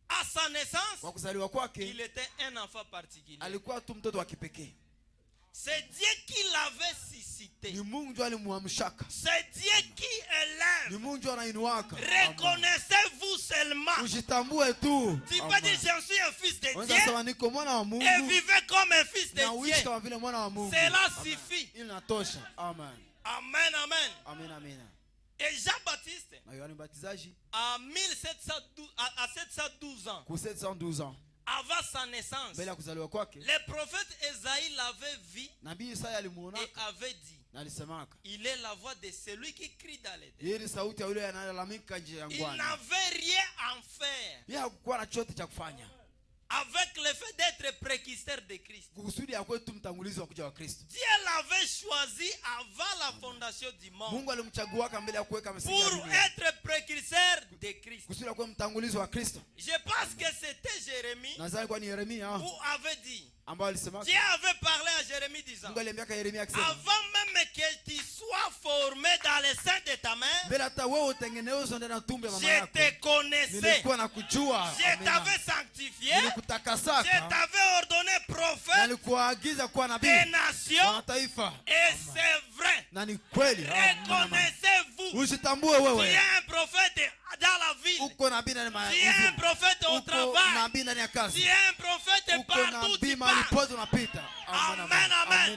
À sa naissance, Kwa kuzaliwa kwake il était un enfant particulier. alikuwa tu mtoto wa kipekee. C'est Dieu qui l'avait suscité. Ni Mungu ndiye alimuamshaka. C'est Dieu qui élève. Ni Mungu ndiye anainuaka. Reconnaissez-vous seulement. Ujitambue tu. Tu peux dire je suis un fils de Unaweza Dieu sema niko mwana wa Mungu et vivez comme un fils na de uishi Dieu. kama vile mwana wa Mungu. Cela suffit. Inatosha. Amen. Amen, amen. Amina, amina. Et Jean-Baptiste, Na Yohana Mbatizaji à 712 ans, ku 712 ans avant sa naissance, mbele ya kuzaliwa kwake, le prophète Esaïe l'avait vu nabii Isaya et alimuonaka avait dit, na alisemaka, il est la voix de celui qui crie dans les désert. yeye ni sauti ya yule anayelalamika nje ya Il ngwani. n'avait rien à faire Yeye hakukuwa na chochote cha kufanya avec le fait d'être précurseur de Christ. kusudi ya kwetu mtangulizi wa kuja wa Kristo. Dieu l'avait choisi avant la fondation du monde Mungu alimchaguaka mbele ya kuweka msingi ya pour dunia être précurseur de Christ. kusudi ya kuwa mtangulizi wa Kristo. Je pense que c'était Jérémie Nadhani kwa ni Yeremia who avait dit, ambao alisema, Dieu avait parlé à Jérémie disant, Mungu aliambia Yeremia akisema, avant même que tu sois formé dans le sein de ta mère, mbele hata wewe utengenezwe ndani ya tumbo ya mama je yako, te connaissais. nilikuwa nakujua. Je Amina. t'avais sanctifié. Nilikutakasaka. Je t'avais ordonné Na prophète nilikuagiza kuwa des nabii nations. wa mataifa. Et c'est vrai. Na ni kweli. Reconnaissez-vous. Usitambue Tu wewe es un prophète dans la ville. uko nabii ndani ya Tu es un prophète au uko travail. nabii ndani ya Tu kazi. es un prophète Uko partout où tu nabii mahali passes. pote unapita. Amen,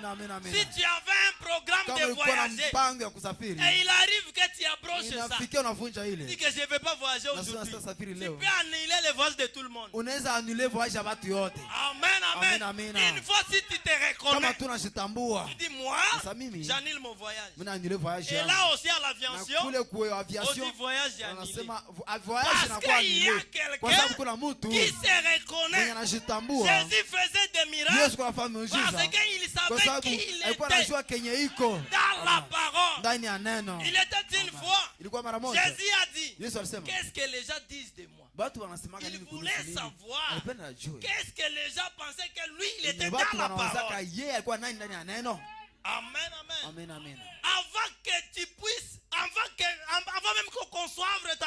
amen. Amen. Si tu avais un programme Kama de ulikuwa na voyager mpango ya kusafiri, et il arrive que tu approches ça, inafikia unavunja ile. dis que je ne vais pas voyager Na aujourd'hui. sasa safiri Tu leo. peux annuler les voyages de tout le monde. Unaweza annuler voyage ya watu yote. Amen, amen. Amen, amen. Une fois si tu te Kama reconnais, tunajitambua, tu dis moi, sasa mimi j'annule mon voyage. mimi annuler voyage Et yangu. là aussi à Na l'aviation, kule kwa on aviation dit voyage annulé. wanasema voyage Parce inakuwa qu'il y a annulé. Kwa sababu kuna quelqu'un mtu qui se mwenye reconnaît. anajitambua. Jésus faisait des miracles Yesu kwa fanya muujiza. parce qu'il Kwa savait sababu qui il alikuwa était anajua kenye iko dans la parole. ndani ya neno. Il était une fois, Ilikuwa mara moja. Jésus a dit, Yesu alisema, qu'est-ce que les gens disent de moi? watu wanasemaga Il nini kuhusu voulait mimi? savoir Alipenda ajue. qu'est-ce que les gens pensaient que lui, il était Ni dans watu la wanawazaka parole. yeye alikuwa nani ndani ya neno. Amen, amen. Amen, amen. Avant que tu puisses, avant même qu'on conçoive,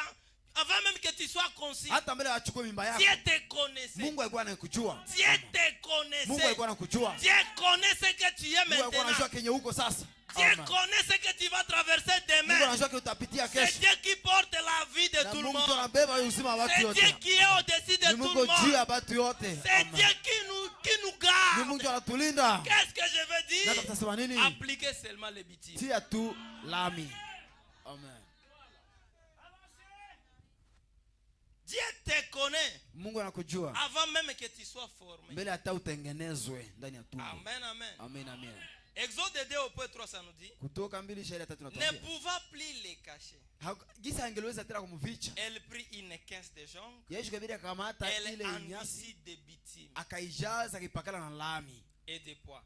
avant même que tu sois conçu, Hata mbele achukue mimba yako, Dieu te connaissait. Mungu alikuwa anakujua. Dieu te Mungu connaissait. alikuwa anakujua. Dieu connaît ce que tu es Mungu alikuwa anajua maintenant. kenye uko sasa. Dieu Amen. connaît ce que tu vas traverser Mungu demain. anajua que utapitia C'est kesho. Dieu qui porte la vie de Na tout le Mungu monde. anabeba uzima wa watu C'est yote. Dieu qui est au-dessus de Ni tout Mungu le juu monde. ya watu yote. C'est Amen. Dieu qui nous Ni garde. Mungu anatulinda. Qu'est-ce que je veux Na dire? tutasema nini? Appliquez seulement les bêtises. Tia tu lami. Amen. Dieu te connaît Mungu anakujua avant même que tu sois formé. mbele hata utengenezwe ndani ya tumbo. Amen, amen. Amen, amen. Exode 2 au point 3, ça nous dit, Kutoka 2:23 ne tunatambia. pouvant plus les cacher, Gisa angeliweza tena kumficha. elle prit une quinze de joncs, Yesu kabidi akamata elle ile nyasi enduisit de bitume akaijaza akipakala na lami. et de poids.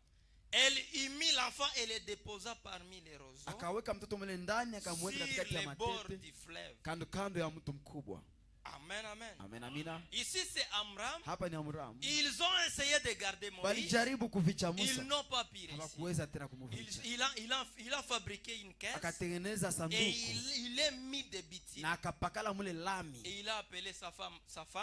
Elle y mit l'enfant et le déposa parmi les roseaux Akaweka mtoto mle ndani akamweka sur katikati ya les bords matete du fleuve. kando kando ya mto mkubwa. Amen, amen. Amen, amina. Ici c'est Amram. Hapa ni Amram. Ils ont essayé de garder Moïse. Walijaribu kuficha Musa. Ils n'ont pas pu réussir. Hawakuweza tena kumficha. Il a fabriqué une caisse Akatengeneza et sanduku il a mis des bitumes. na akapakala mule lami Et il a appelé sa femme.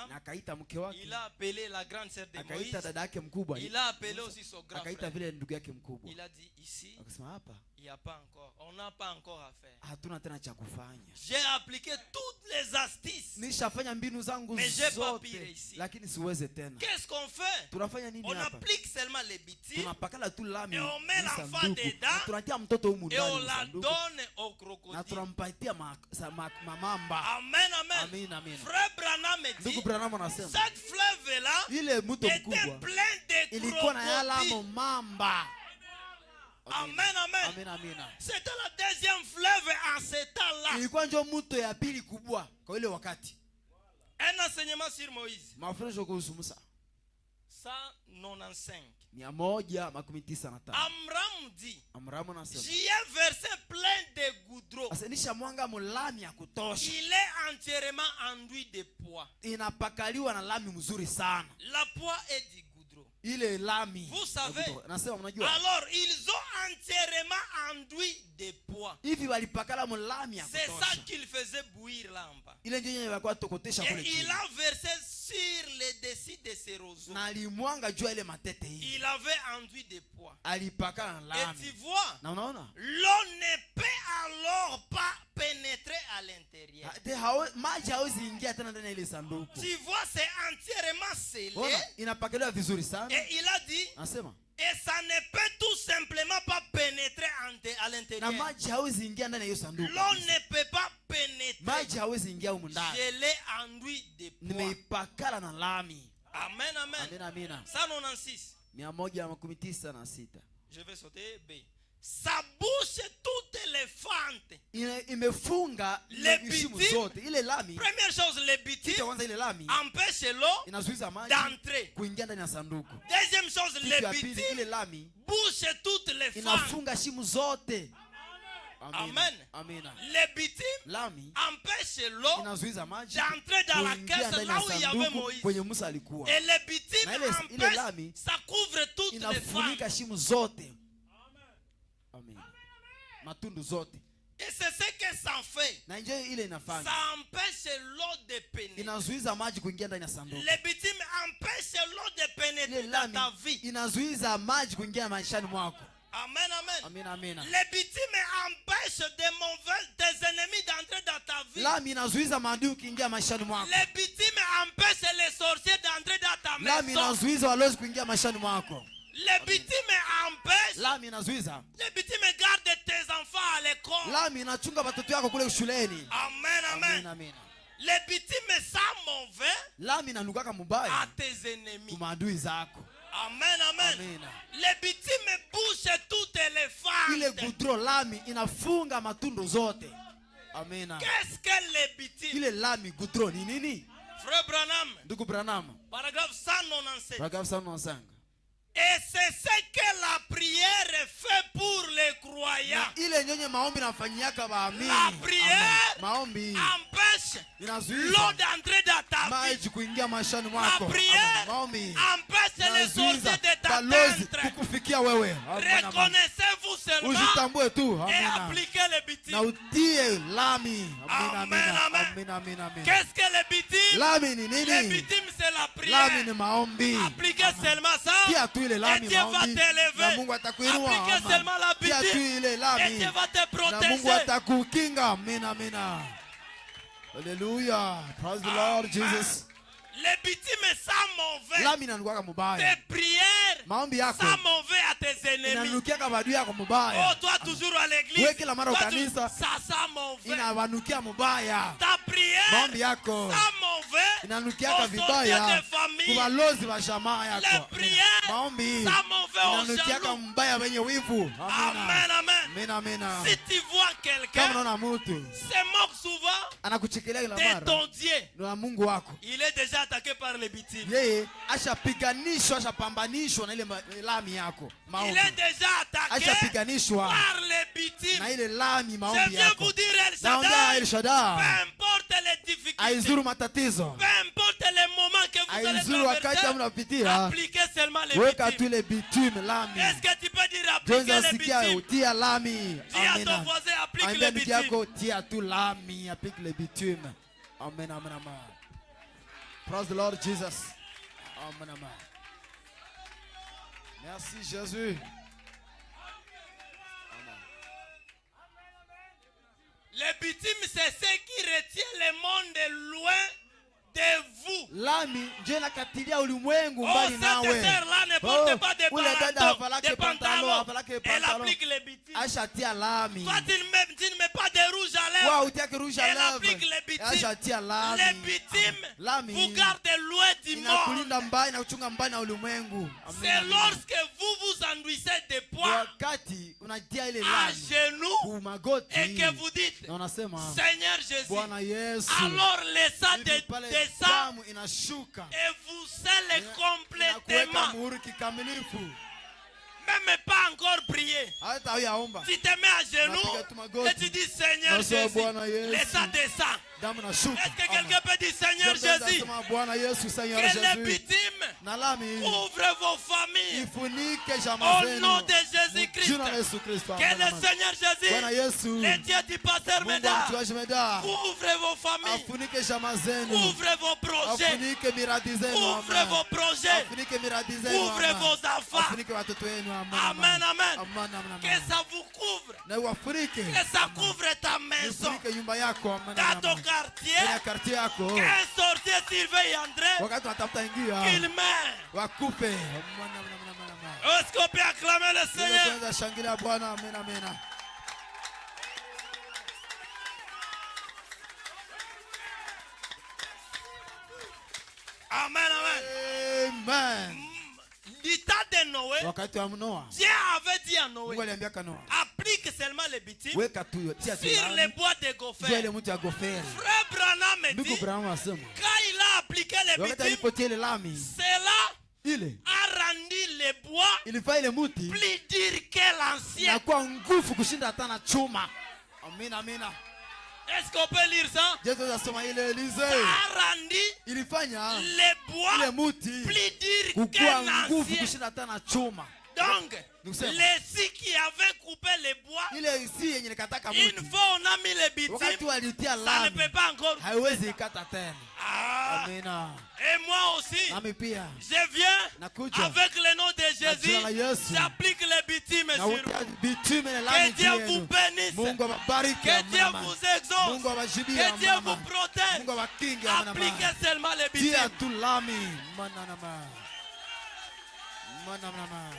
na akaita mke wake, Il a appelé la grande sœur de Moïse. akaita dada yake mkubwa, Il a appelé aussi son grand akaita frère. vile ndugu yake mkubwa. Il a dit ici, Akasema hapa il n'y a pas encore. On n'a pas encore à faire. hatuna tena cha kufanya. J'ai appliqué toutes les astuces. Nishafanya mbinu zangu Mais j'ai pas zote pu réussir. lakini siweze tena. Qu'est-ce qu'on fait? Tunafanya nini On hapa? applique seulement les bêtises Tunapakala tu lami Et on met ni l'enfant sanduku, dedans, na tunatia mtoto humu et on ndani la sanduku donne au na crocodile. tunampatia mamamba. Amen, amen. Amen, amen. Frère Branham me Ndugu dit, Branham anasema cette fleuve-là ile mto était mkubwa plein de ilikuwa na yalamo crocodiles. mamba. Amen, amen. Amen, amina. C'était la deuxième fleuve en ce temps-là. Ilikuwa ndio mto ya pili kubwa kwa ile wakati. Un enseignement sur Moïse. Mafundisho kuhusu Musa 195. 195. Amram dit, Amram anasema j'y ai versé plein de goudron. asenisha mwanga mulami ya kutosha, Il est entièrement enduit de pois. inapakaliwa na lami mzuri sana. La poix est du goudron. Ile lami Vous savez, nasema mnajua alors ils ont entièrement enduit de pois. hivi walipakala mulami ya C'est ça kutosha, qu'il faisait bouillir là en bas. ile ndio yenye walikuwa tokotesha kule Et chini, il a versé sur le dessus de ces roseaux. na alimwanga jua ile matete hii, Il avait enduit de pois. alipakala na Et tu lami. vois, Na unaona l'eau ne peut alors pas pénétrer à l'intérieur. maji hawezi ingia tena ndani ya ile sanduku. Tu vois, c'est entièrement scellé. Ona inapakaliwa vizuri sana. Et il a dit, Anasema et ça ne peut tout simplement pas pénétrer à na l'intérieur. maji hawezi ingia ndani ya hiyo sanduku. L'eau ne peut pas pénétrer. Maji hawezi ingia humu ndani. Je l'ai enduit de pois. Nimeipakala na lami. Amen, amen. Amina, amina. 196. 196. Je vais sauter B. Sa bouche toute élefante. Imefunga Le vishimu bitume. zote. Ile lami, Première chose, le kitu bitume kwanza ile lami empêche l'eau inazuiza maji d'entrer. kuingia ndani ya sanduku. Deuxième chose, Kitu le ya pili, ile bitume lami bouche toutes les fentes. inafunga shimu zote. Amen. Amina. Le bitume Lami empêche l'eau inazuiza maji d'entrer dans la kuingia caisse ndani là ya où il y avait sanduku Moïse. kwenye Musa alikuwa. Et le bitume Na ile empêche, lami ça couvre toutes les fentes. inafunika shimu zote. Amen. matundu zote. Et c'est ce que ça fait. Na nje ile inafanya. Ça empêche l'eau de pénétrer. Inazuiza maji kuingia ndani ya sanduku. Les bitumes empêchent l'eau de pénétrer dans ta vie. Inazuiza maji kuingia maishani mwako. Amen, amen. Amina, amina. Les bitumes empêchent tes ennemis d'entrer dans ta vie. Lami inazuiza maadui kuingia maishani mwako. Les bitumes empêchent les sorciers d'entrer dans ta maison. Lami inazuiza walozi kuingia maishani mwako. Les bitumes empêchent. Lami inazuiza. Les bitumes gardent tes enfants à l'école. Lami inachunga watoto wako kule shuleni. Amen, amen. Amina, amina. Les bitumes sont mauvais. Lami inanukaka mubaya à tes ennemis. kwa maadui zako. Amen, amen. Amina. Les bitumes bouchent toutes les femmes. Ile gudro lami inafunga matundu zote. Amina. Qu'est-ce que les bitumes? Ile lami gudro ni nini? Frère Branham. Ndugu Branham. Paragraphe 197. Paragraphe 195. Et c'est ce que la prière fait pour les croyants. Ile nyonye maombi nafanyiaka baamini. La prière maombi empêche l'eau d'entrer dans ta vie. maji kuingia maishani La mwako. prière Maombi empêche les sorciers de balozi t'atteindre. kukufikia wewe. Reconnaissez-vous seulement Ujitambue tu. et Amina. appliquez les Na bitumes. utie lami. Amina, Amen, amina. amen. Amina, amina, amina. Qu'est-ce que les bitumes? Lami ni Les nini? bitumes c'est la Lami ni prière. maombi. Appliquez seulement ça. Tia tu ile Et lami Dieu va maombi. Na t'élever. Mungu atakuinua. Appliquez seulement la Tia tu bitume. ile Et lami. Dieu va te Na Mungu protéger. atakukinga. Amina, amina. Hallelujah. Praise the Lord Jesus. Les bitumes sont mauvais. Lami inanukiaka mubaya. Tes prières Maombi yako sont mauvais à tes ennemis. inanukiaka badui yako Oh, mubaya. toi toujours à l'église. Wewe kila mara Toi, kanisa. ça sent mauvais. Inawanukia mubaya. Ta prière Maombi yako sent mauvais. inanukiaka Aux vibaya sorciers de famille. kubalozi wa jamaa Les yako. prières Maombi sent mauvais aux inanukiaka jaloux. mbaya wenye wivu. Amen, amen. Amina, amina. Si tu vois Kama quelqu'un unaona mtu se moque souvent anakuchekelea kila de mara ton Dieu, na Mungu wako, il est déjà attaqué par les bitumes. yeye ashapiganishwa, ashapambanishwa na ile lami yako Il maombi, est déjà attaqué ashapiganishwa par les bitumes. na ile lami Je maombi viens yako. vous dire, El Naongea Shaddai, El Shaddai, peu importe les difficultés, aizuru matatizo, peu importe les moments que vous allez aizuru wakati traverser, mnapitia, appliquez seulement les weka tu bitumes. ile bitume lami. Est-ce que tu peux dire appliquer Jonza les sikia bitumes? utia lami. Dis à ton Amina. voisin, applique Ambia les ndugu bitumes. yako tia tu lami, applique le bitume. Amen, amen, amen. Praise the Lord Jesus. Amen, amen. Merci Jésus. Les bitumes, c'est ce qui retient le monde loin de vous. Lami ndio inakatilia ulimwengu Oh, mbali cette nawe. sœur-là ne porte pas de ule dada avalake pantalon. pantalon, avalake Elle pantalon. applique les bitumes. Ashatia lami. Toi, tu ne mets pas de rouge à lèvres. Wa utiake rouge à Elle applique lèvres. les bitumes. Ashatia lami. Les bitumes Lami vous gardez loin du monde. inakulinda mbali na kuchunga mbali na ulimwengu. Amen, C'est amen. lorsque vous vous enduisez de poids Wakati unatia ile à lami genoux kumagoti et que vous dites, na unasema Seigneur Jésus, Bwana Yesu, alors le sang hivi pale descend damu inashuka et vous scellez inakuweka complètement. muhuri kikamilifu, Même pas encore prier. hata huyaomba Tu te mets à genoux Unapiga tu magoti. et tu dis Seigneur Unasema, Jésus, Bwana Yesu. le sang descend. damu inashuka. Est-ce que quelqu'un peut dire Seigneur Jésus, Nasema Bwana Yesu, Seigneur que les Jésus, bitumes na lami ouvrent vos familles ifunike jamaa au zenu nom de Jésus-Christ. jina la Yesu Kristo. Que Amen, le amen. Seigneur Bwana Jésus, Yesu, le Dieu du pasteur Mungu wa Médard, mtuaji Meda ouvre vos familles, afunike jamaa zenu, ouvre vos projets, afunike miradi zenu, ouvre amen. vos projets, Afunike miradi zenu, ouvre amen. vos enfants. Afunike watoto wenu, amen, Amen, amen. Amen, amen, Que amen. ça vous couvre, Na uwafunike, que ça couvre ta maison, ifunike nyumba yako, amen, dans ton amen. quartier. Kwenye karti yako, Qu'un sorcier s'il veut y entrer, wakati wanatafuta ingia qu'il meurt. wakupe. Amen, amen, amen, amen, amen. Est-ce qu'on peut acclamer le Ili Seigneur? tuweza shangilia Bwana, amen, amen. Amen, amen. Amen. Du temps de Noé, Wakati wa Noa, Dieu avait dit à Noé, Mungu aliambia Noa, applique seulement les bitumes weka tu tia tu sur les lami bois de juu ya Gopher. ile mtu ya Goferi. Frère Branham me Ndugu dit, Branham asema quand il a appliqué les wakati bitumes, alipotia ile lami cela ile a rendu les bois ilifaa ile muti plus dur que l'ancien. inakuwa nguvu kushinda hata na chuma. Amina, amina. Est-ce qu'on peut lire ça? Yesu anasema ile Ça Elize a rendu ilifanya les ile bois muti plus dur que kukuwa nguvu l'ancien. kushinda hata na chuma. Donc, Kusema. les scies qui avaient coupé les bois, ile isi yenye nikataka une mti fois on a mis les wakati bitumes, walitia ça ne lami peut pas encore haiwezi ikata tena. Ah, Amina. et moi aussi, Nami pia je viens nakuja avec le nom de jina la Jésus, Yesu. j'applique les bitumes na sur utia vous. bitume na Que lami Dieu juu vous yenu. bénisse, Mungu awabariki. que Dieu Amina. vous exauce, Mungu awajibie. que Dieu Amina. vous protège. Mungu awakinge. Amina. Appliquez seulement les Tia bitumes. tu lami. Mananama. Mananama.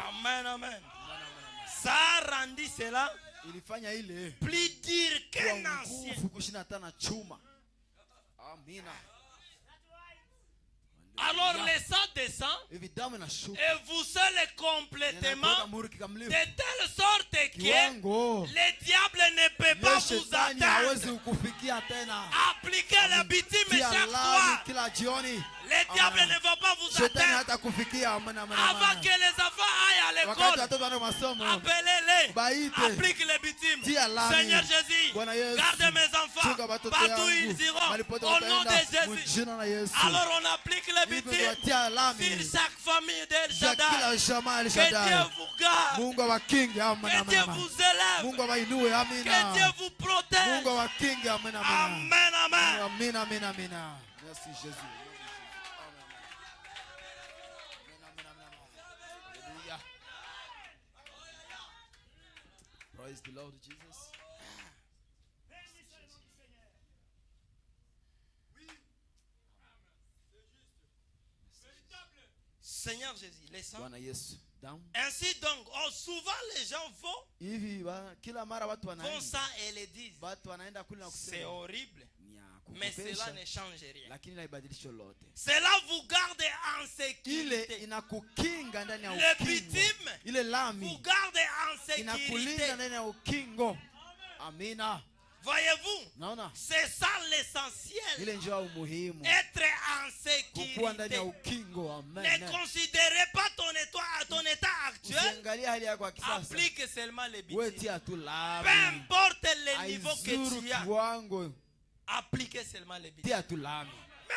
Amen, amen. Ça a rendu cela Ilifanya ile plus dur qu'un kuwa ancien. nguvu kushinda hata na chuma. Amina. Alors le sang descend Hivi damu inashuka. et vous scellez complètement Inatoka muhuri de kikamilifu. telle sorte que Kiwango. le diable ne peut pas Ye vous shetani atteindre. hawezi kukufikia tena. Appliquez la bitume Tia chaque lami fois. kila jioni. Le diable Amen. ne va pas vous Shetani atteindre. hata kufikia. Amina. Avant que les enfants aillent à Wakati l'école, watoto wana masomo. appelez-les. Baite. Applique les bitumes. Tia lami. Seigneur Jésus, Bwana Yesu. garde mes enfants. Chunga watoto Partout yangu. ils iront. Mahali pote Au nom wataenda. de Jésus. Mjina la Yesu. Alors on applique les Hivyo bitumes tuwatia lami. sur chaque famille d'El Za Shaddai. kila jamaa El Que Dieu Shaddai. vous garde. Mungu awakinge. Amina. Que Dieu Amina. vous élève. Mungu awainue. Que Dieu Amina. vous protège. Mungu awakinge. Amina. Amina. Amen, amen. Amina. Amina. Amina. Merci Jésus. Hallelujah. Praise the Lord Jesus. Seigneur Jésus, les sangs. Bwana Yesu. Damu. Ainsi donc, souvent les gens vont Hivi kila mara watu comme wanaenda. ça et le disent. Watu wanaenda kule na C'est kusema horrible, ni ya mais kukopesha, cela ne change rien. lakini haibadilishi lolote. Cela vous garde en Ile sécurité. inakukinga ndani ya Le ukingo. bitume Ile vous lami garde en inakulinda sécurité. ndani ya ukingo. Amina. Voyez-vous, Naona c'est ça l'essentiel. ile njoo umuhimu. Être en Kukuwa ndani sécurité. ya ukingo. Ne Amen. considérez pas ton état actuel. Usiangalie hali yako ya kisasa. Applique seulement les Wewe bitumes. tia tu Peu lami. importe le niveau que Aizuru tu as, kiwango. appliquez seulement les bitumes. Tia tu lami.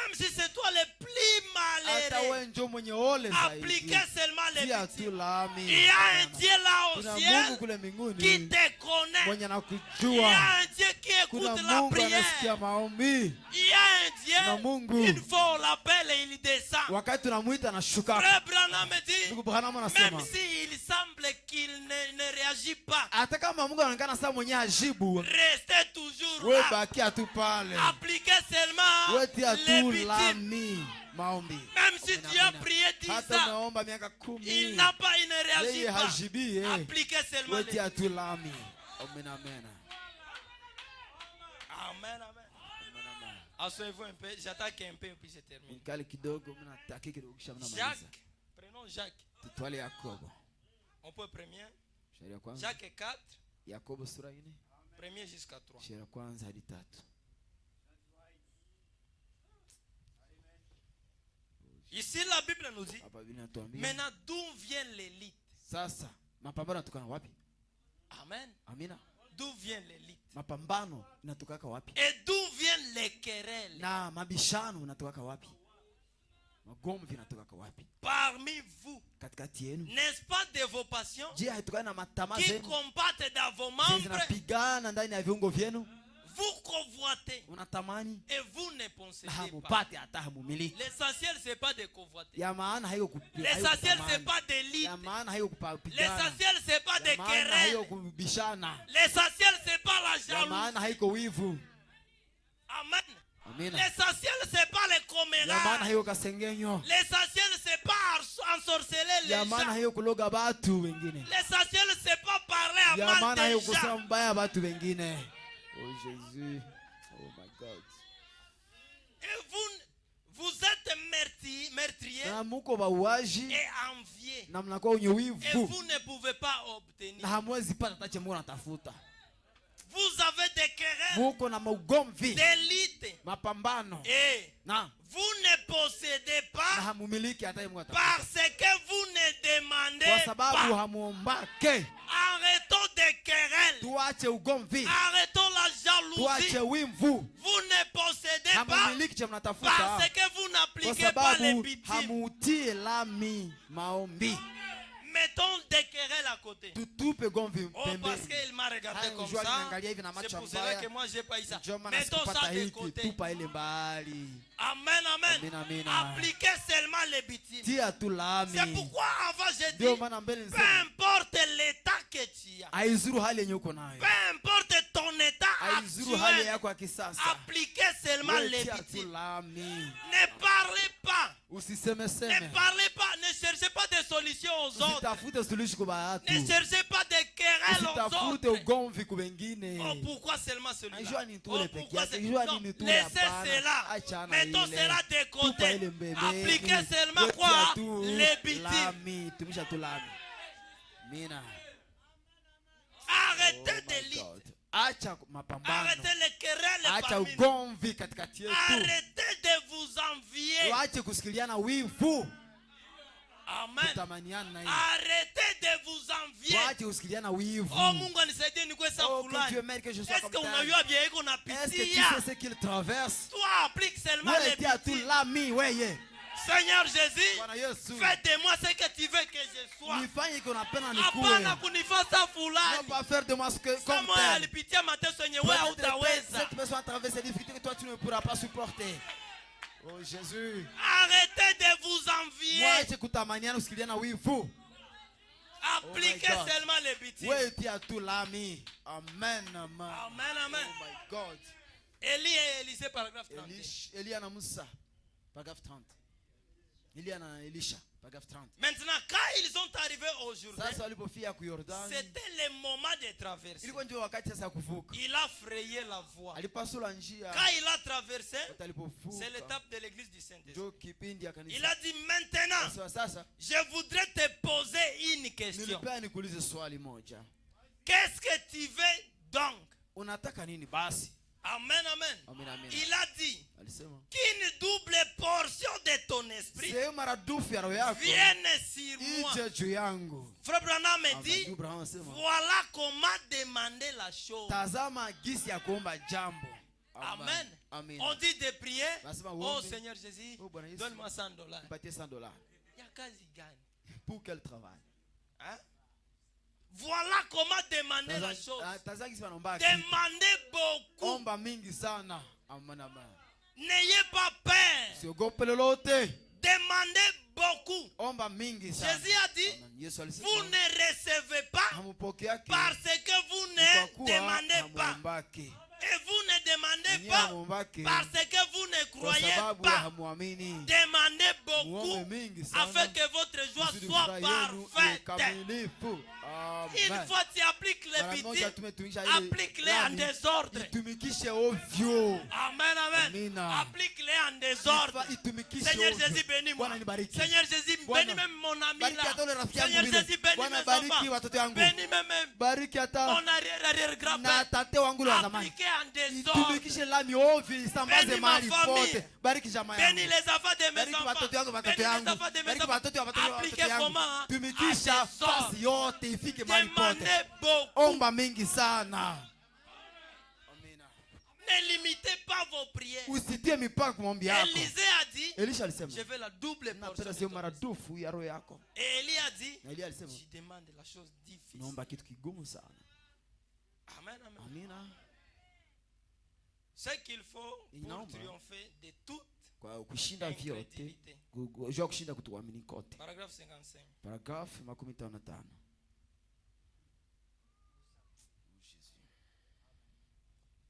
Même si c'est toi le plus Hata malheureux, wewe njoo mwenye ole zaidi. appliquez seulement les Tia tu bitumes. lami. Il y a un Dieu là au Kuna Mungu ciel kule qui mbinguni te connaît. mwenye Il y a anakujua. un Dieu qui Kuna écoute la Mungu anasikia prière. maombi. Il y a un Kuna Dieu, Mungu une fois on l'appelle et il descend. wakati tunamuita anashuka. Frère Branham dit, Ndugu Branham même anasema s'il semble qu'il ne réagit pas, hata kama Mungu anaonekana saa mwenye ajibu, restez toujours wewe là. bakia tu pale. Appliquez seulement Wewe tia les tu bitumes. lami maombi. Même si Amina, tu as amina. prié 10 Hata ans, unaomba miaka il 10. n'a pas, il ne réagit Yeye pas. hajibie. Appliquez seulement Wewe les tia tu lami. Amen, amen. Amen, amen. Amen, amen. Asseyez-vous un peu, j'attaque un peu et puis je termine. Nikali kidogo mimi nataka kidogo kisha mnamaliza. Jacques, prenons Jacques. Tutwale Yakobo. On peut premier. Shairi ya kwanza. Jacques 4, Yakobo sura 4. premier jusqu'à 3. Shairi ya kwanza hadi 3. Ici, la Bible nous dit, Hapa Biblia inatuambia maintenant d'où vient l'élite? sasa mapambano yanatoka wapi? Amen. Amina. D'où vient l'élite? Mapambano inatoka wapi? Et d'où viennent les querelles? Na mabishano inatoka wapi? Magomvi inatoka wapi? Parmi vous, Katikati yenu. n'est-ce pas de vos passions Je, haitokana na matamaa qui zenu combattent dans vos zenye membres? zinapigana ndani ya viungo vyenu? Vous convoitez Unatamani et vous ne na possédez pas. hamupate hata hamumiliki. L'essentiel, c'est pas de convoiter. Ya maana haiko L'essentiel, c'est pas d'élite. ya maana haiko kupigana. L'essentiel, c'est pas de Ya maana haiko querelle. kubishana. L'essentiel, c'est pas la Ya jalousie. maana haiko wivu. Amen. Amina. L'essentiel, c'est pas les Ya maana commérages. haiko kasengenyo. L'essentiel, c'est pas ensorceler les Ya maana gens. haiko kuloga batu wengine. L'essentiel, c'est pas parler à Ya mal maana des haiko gens. kusema mbaya batu wengine. Oh Jésus. Oh my God. Et vous êtes meurtriers Na muko bauaji et enviés. na mnakuwa wenye Et wivu vous ne pouvez pas obtenir. na hamwezi pata hata cha Mungu anatafuta. Vous avez des querelles, Muko na maugomvi, d'élite. mapambano Et na vous ne possédez na pas hamumiliki hata Mungu atafuta. parce que vous ne Kwa demandez sababu pas. hamuombake. Arrêtons de querelles. querelles. tuache ugomvi, Arrêtons la tuache jalousie. wivu. Vous ne possédez pas Hamumiliki cha mnatafuta parce que vous kwa n'appliquez pas les sababu bitimes. hamutii lami maombi. Mettons des querelles à côté. Tutupe gomvi Oh, parce pembeni. qu'il m'a regardé Haya, comme njoo ça. aliniangalia hivi na C'est macho pour cela mbaya. que moi j'ai pas eu ça. Njoo maana Mettons ça sikupata de hiki, côté. tupa ile mbali. Amen, amen. Amina, amina. Appliquez seulement les bitimes. Tia tu lami. C'est pourquoi avant j'ai Ndio dit, maana mbele peu nisema importe l'état que tu as, haizuru hali yenye uko nayo, peu importe ton état haizuru hali actuel, yako ya kisasa. appliquez seulement Wewe les tia tu bitimes. lami, Ne parlez pas. usiseme Ne seme, parlez pas. Ne cherchez pas des solutions aux autres. usitafute suluhisho kwa watu, Ne cherchez pas des querelles aux usitafute autres. ugomvi kwa wengine. Oh, pourquoi seulement celui-là? Aijua ni Oh, tule peke pourquoi yake, c'est... aijua Non, nini tule laissez hapana. cela. Achana Mettons ile. cela de Tupa côté. ile mbele. Appliquez seulement Wewe quoi? tia tu Les bitimes. lami, tumisha tu lami. Mina. Arrêtez Oh de my lire. God. Acha mapambano. Arrêtez les querelles Acha parmi nous. ugomvi katikati yetu. Arrêtez de vous envier. Tuache kusikiliana wivu. Amen. Kutamaniana na hii. Arrêtez de vous envier. Tuache kusikiliana wivu. Oh, Mungu anisaidie nikuwe sa Oh, que Dieu fulani. m'aide que je sois Est-ce comme que tel. unajua bien iko Est-ce que tu napitia? sais ce qu'il traverse? Toi, applique seulement Wewe les tia tu bitimes. lami weye. Seigneur Jésus, Bwana Yesu. fais de moi ce que tu veux que je sois. Nifanye kunapenda Hapana nikuwe. kunifasa Ne fulani. pas faire de moi ce que Kama comme wewe tel. alipitia mateso yenye wewe Peut-être hautaweza. cette personne traverse des difficultés que toi tu ne pourras pas supporter. Oh Jésus. Arrêtez de vous envier. Mwache kutamaniana usikiliana wivu. Appliquez Oh my God. seulement les bêtises. Wewe tia tu lami. Amen. Amen. Amen, amen. Oh my God. Élie et Élisée, paragraphe 30. Elia na Musa. Paragraphe 30. Elia na Elisha. Paragraphe 30. Maintenant, quand ils sont arrivés au Jourdain, Sasa walipofika ku Yordani. c'était le moment de traverser. Ilikuwa ndio wakati sasa kuvuka. Il a frayé la voie. Alipasula njia. Quand il a traversé, Wakati alipovuka. c'est l'étape de l'église du Saint-Esprit. Ndio kipindi ya kanisa. Il a dit maintenant, Sasa je voudrais te poser une question. nilipenda nikuulize swali moja. Qu'est-ce que tu veux donc? Unataka nini basi? Amen, amen. Amen, amen. Il a dit Alisema qu'une double portion de ton esprit sehemu maradufu ya roho yako vienne sur moi. ije juu yangu. Frère Branham me dit, Amen. Abraham anasema voilà comment demander la chose. tazama gisi ya kuomba jambo. Amen. Amen. On dit de prier. Nasema Oh uombe. Seigneur Jésus, Oh, Bwana Yesu. donne-moi $100. Nipatie $100. Il y a kazi gani? Pour quel travail? Hein? Voilà comment demander la chose. Tazama gisi wanaomba kitu. Demandez beaucoup. Omba mingi sana. Amen, amen. N'ayez pas peur. Siogope lolote. Demandez beaucoup. Omba mingi sana. Jésus a dit, Amen. Yesu alisema vous ne recevez pas hamupokeake parce que vous kwa ne kuwa demandez pas. hamuombake. Et vous ne demandez Ninyi pas hamuombake parce que vous ne kwa croyez sababu pas. hamuamini. Demandez beaucoup Muombe mingi sana. afin que votre joie Kusudi soit furaha yenu iwe parfaite. kamilifu. Une Amen. fois tu appliques les Mara moja bêtises, tumetumisha ile applique-les en lami, désordre. itumikishe ovyo. Amen, amen. Amina. Applique-les en désordre. Itumikishe Seigneur ovyo. Jésus, bénis-moi. Bwana nibariki. Seigneur Jésus, Bwana, bénis même mon ami bariki là. hata ule rafiki yangu Seigneur vile. Jésus, bénis Bwana, mes bariki enfants. watoto yangu. Bénis même Bariki hata mon arrière-arrière-grand-père. na tate wangu wa zamani. Appliquez en désordre. Itumikishe lami ovyo isambaze Bénis ma mahali famille. pote. Bariki jamaa Bénis yangu. les enfants de mes Bariki enfants. watoto yangu, watoto Bénis les yangu. enfants de mes Bariki enfants. watoto wa watoto Appliquez yangu. comment? hein? Tumikisha En désordre. fasi yote ifike mahali pote. Demandez beaucoup. Omba mingi sana. Amina. Ne limitez pas vos prières. Usitie mipaka kwa maombi yako. Élisée a dit, Elisha alisema je veux la double portion. napenda de sehemu ton maradufu ya roho yako. esprit. Et Élie a dit, Na Elia alisema je demande la chose difficile. naomba kitu kigumu sana. Amen, amen. Amina. Ce qu'il faut pour Inaomba. triompher de toute Kwa kushinda vyote, incrédulité. kujua kushinda kutuamini kote. Paragraphe 55. Paragrafu 55.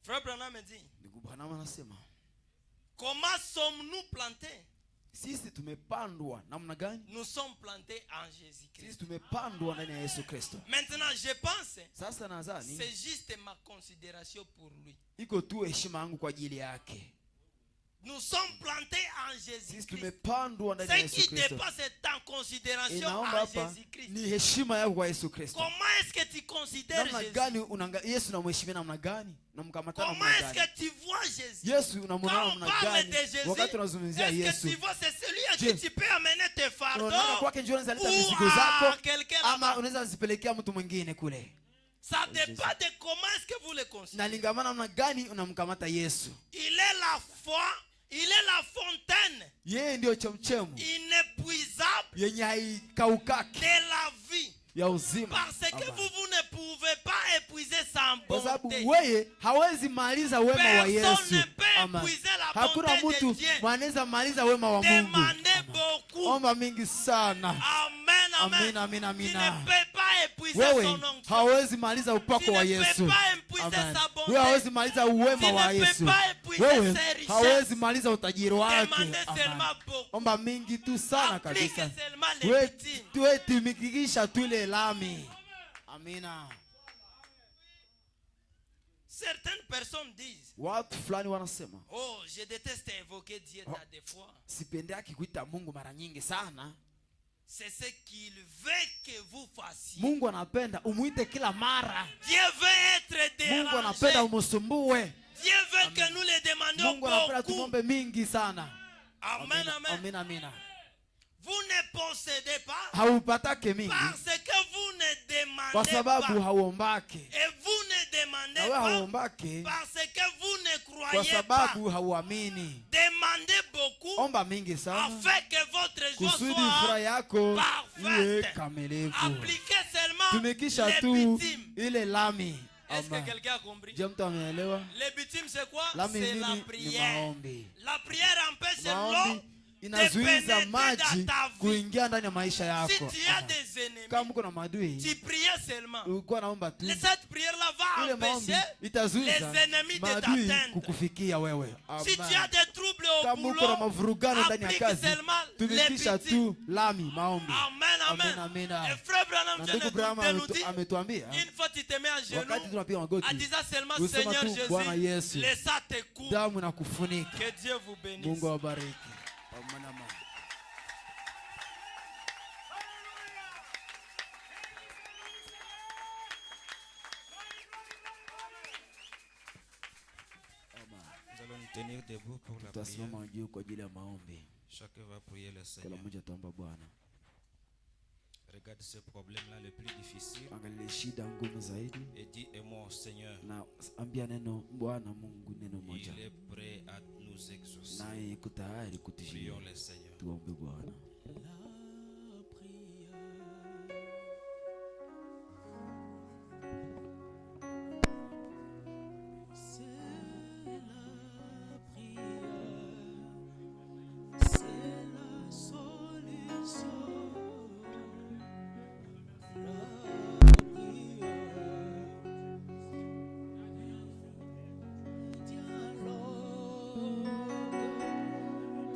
Frère Branham me dit, Ndugu Branham anasema comment sommes-nous plantés? sisi tumepandwa namna gani? Nous sommes plantés en Sisi Jésus-Christ. tumepandwa ndani ya Yesu Kristo. Maintenant, je pense, Sasa nadhani c'est juste ma considération pour lui. iko tu heshima yangu kwa ajili yake. Nous sommes plantés en Sisi Jésus-Christ. tumepandwa ndani ya Ce Yesu qui Kristo. dépasse est en considération Inaomba en hapa Jésus-Christ. ni heshima yako kwa Yesu Kristo. Comment est-ce que tu considères Namna Jésus? gani Yesu unamheshimia namna gani? Unamkamata Comment namna est-ce gani? que tu vois Jésus? Yesu Quand unamwona on namna parle gani? de Jésus, Wakati tunazungumzia est-ce que Yesu, tu vois c'est celui à Je- qui tu peux amener tes fardeaux unaona kwake njoo unaweza leta ou mizigo à zako quelqu'un ama là-bas? unaweza zipelekea mtu mwingine kule. Ça dépend de comment est-ce que vous le considérez. Nalingamana namna gani unamkamata Yesu. Il est la foi, il est la fontaine. Yeye ndio chemchemu Inépuisable yenye haikaukaki de la vie. ya uzima. Parce que vous ne pouvez pas épuiser sa Kwa sababu bonté. wewe hawezi maliza wema wa Personne Yesu. ne peut Amen. épuiser la Hakuna bonté de mtu Dieu. mwanaweza maliza wema wa Mungu. Demandez beaucoup. Omba mingi sana. Amen, amen. Amina, amina, Tu amina. ne peux pas épuiser Wewe son onction. hawezi maliza Tu upako wa ne Yesu. peux pas épuiser Amen. sa bonté. Wewe hawezi maliza uwema Tu wa ne peux Yesu. pas épuiser Wewe ses richesses. hawezi maliza utajiri wake. Demandez Amen. seulement beaucoup. Omba mingi tu sana Applique kabisa. seulement les Wewe victimes. tuwe tumikikisha tu ile lami. Amina. Certaines personnes disent, Watu fulani wanasema, oh, je déteste évoquer Dieu à des fois. sipendeaki kuita Mungu mara nyingi sana. C'est ce qu'il veut que vous fassiez. Mungu anapenda umuite kila mara. Dieu veut être Mungu anapenda dérangé. umusumbue. Dieu veut que nous le demandions Mungu anapenda beaucoup. tumombe mingi sana. Amen, amen. Amina, amina. Vous ne possédez pas Haupatake mingi parce que vous ne kwa demandez sababu pas. hauombake. Et vous ne Na demandez wewe pas hauombake parce que vous ne kwa croyez pas. sababu hauamini. Demandez beaucoup Omba mingi sana afin que votre joie kusudi furaha soit yako iwe parfaite. kamilifu. Appliquez seulement Tumikisha les tu victimes. ile lami. Est-ce que Amen. quelqu'un a compris? Je mtu ameelewa? Les victimes, c'est quoi? Lami C'est la nini? Ni prière. maombi. La prière empêche l'eau Maombi inazuiza pénétrer maji dans ta vie. kuingia ndani ya maisha Si yako. tu as Amen. des ennemis, Kama uko na maadui, tu priais seulement. ulikuwa naomba tu, Cette prière-là va ile maombi empêcher itazuiza les ennemis de maadui t'atteindre. kukufikia wewe. Si tu Amen. as des troubles au Kama uko na boulot, mavurugano ndani ya applique kazi, seulement les tumikisha victimes. tu lami, maombi. Amen, amen. Amen, amen. Et frère Branham Na vient ndugu de Branham nous dire, ametuambia une fois tu te mets à wakati genoux, tunapiga en magoti, disant seulement usema Seigneur tu Bwana Jésus, Yesu, laisse tes coups. damu na kufunika. Que Dieu vous bénisse. Mungu awabariki. Amen, amen. Nous allons nous tenir debout pour la prière. Tutasimama juu kwa ajili ya maombi. Chacun va prier le Kila Seigneur. mmoja ataomba Bwana. Regarde ce problème-là le plus difficile Angalia shida ngumu zaidi et dis aimons Seigneur. na ambia neno Bwana Mungu neno moja. Il est prêt à nous exaucer. Naye yuko tayari kutujia. Prions le Seigneur. Tuombe Bwana.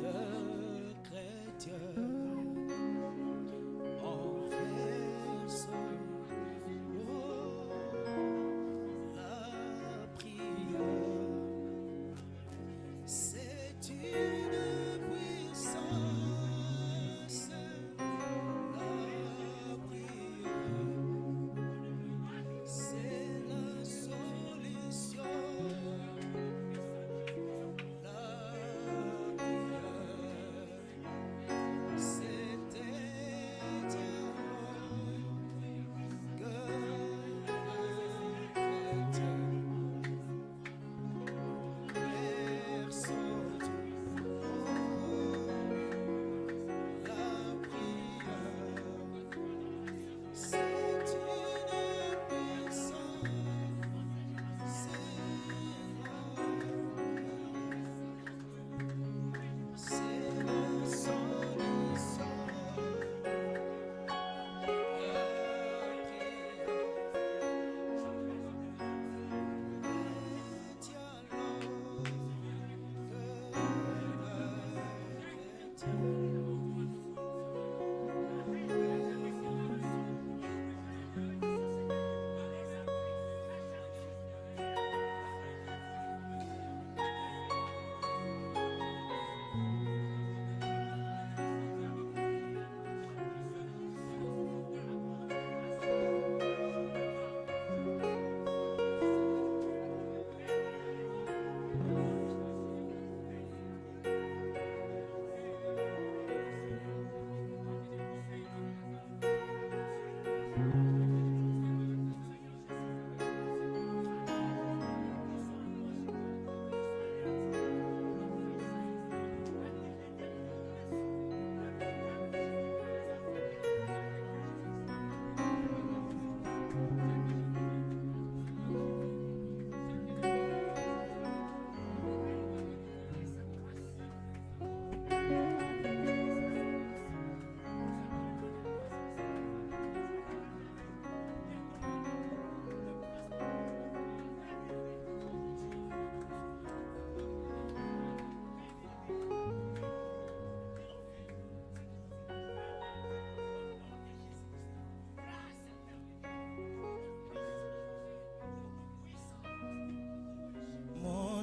Dialogue de chrétiens.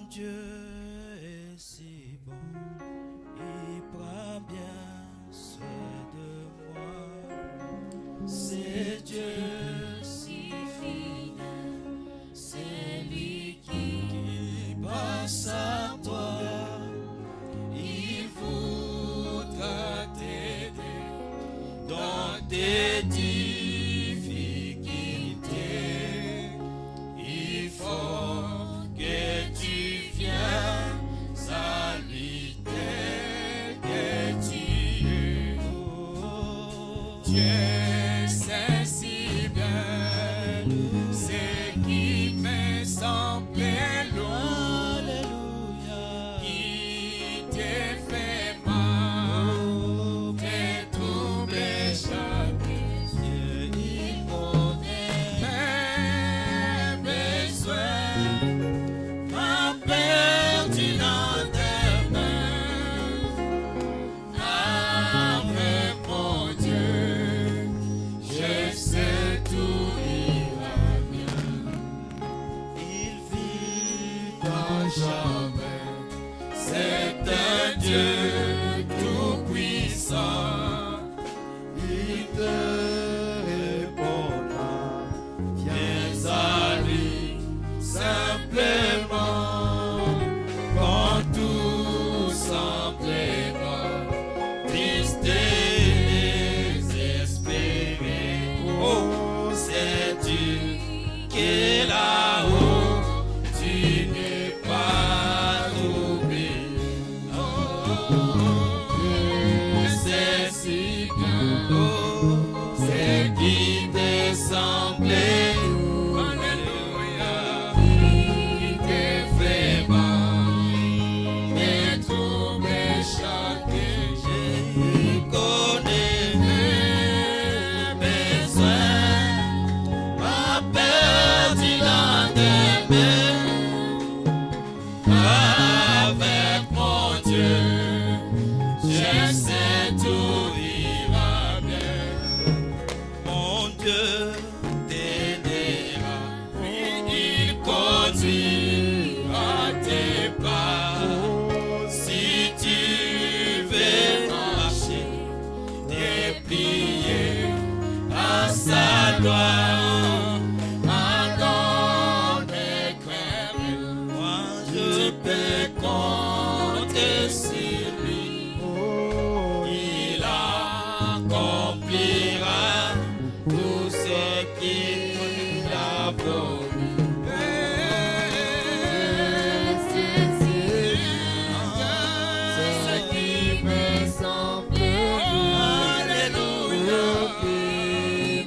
Dieu est si bon, il prend bien soin de moi. C'est Dieu si fidèle, c'est lui qui pense à toi. Il voudra t'aider dans tes difficultés. Il faut que tu viennes à lui dès que tu es. Dieu sait si bien ce qui me semblait loin, qui te fait mal, te trouble chaque Dieu, il connaît mes besoins, ma perdu lendemain. avec mon Dieu, je sais tout ira bien. Il vit Dans jamais, c'est un Dieu tout-puissant. Il te répondra, Viens à lui simplement quand tout semblera triste et désespéré. oh, c'est Dieu qui est là-haut, Tu n'es pas oublié. C'est si bien, c'est qui te semblait. Alléluia, qui te fait mal, mais trouble chaque jour. il connaît Mes besoins, ma perdu lendemain. avec mon Dieu, je sais tout ira bien. Mon Dieu T'aidera, puis il conduira tes pas. Si tu veux marcher et plier à sa loi, alors ne crains rien. moi Tu je peux compter sur lui. Il accomplira tout ce qu'il a promis. C'est ce qui me semble. Alléluia.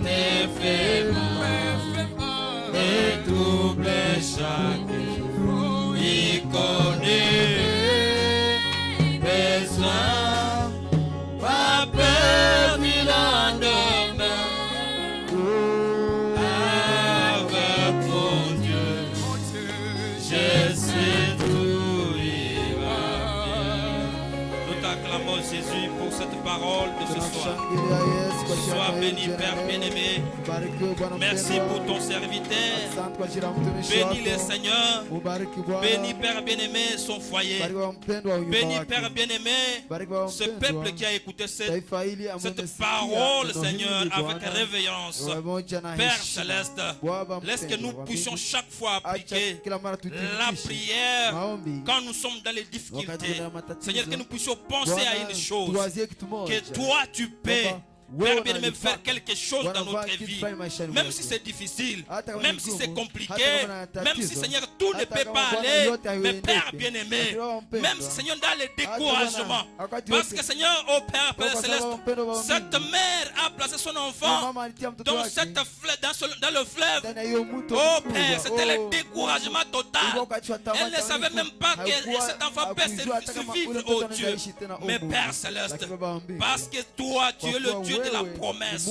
Ne fais mal, ne double chaque jour. Il connaît mes besoins, pas peur du lendemain. Avec mon Dieu, je sais tout ira bien. Nous t'acclamons Jésus pour cette parole de ce soir. Sois béni Père bien-aimé. Merci pour ton serviteur. Bénis le Seigneur. Bénis Père bien-aimé son foyer. Bénis Père bien-aimé ce peuple qui a écouté cette parole, Seigneur, avec révérence. Père céleste, laisse que nous puissions chaque fois appliquer la prière quand nous sommes dans les difficultés. Seigneur, que nous puissions penser à une chose, que toi tu peux, Père bien-aimé, faire quelque chose dans notre vie, même si c'est difficile, même si c'est compliqué, même si, Seigneur, tout ne peut pas aller, mais Père bien-aimé, même si, Seigneur, dans le découragement, parce que, Seigneur, oh Père, Père céleste, cette mère a placé son enfant dans le fleuve. Oh Père, c'était le découragement total. Elle ne savait même pas que cet enfant peut survivre, oh Dieu. Mais Père céleste, parce que toi, tu es le Dieu de la promesse,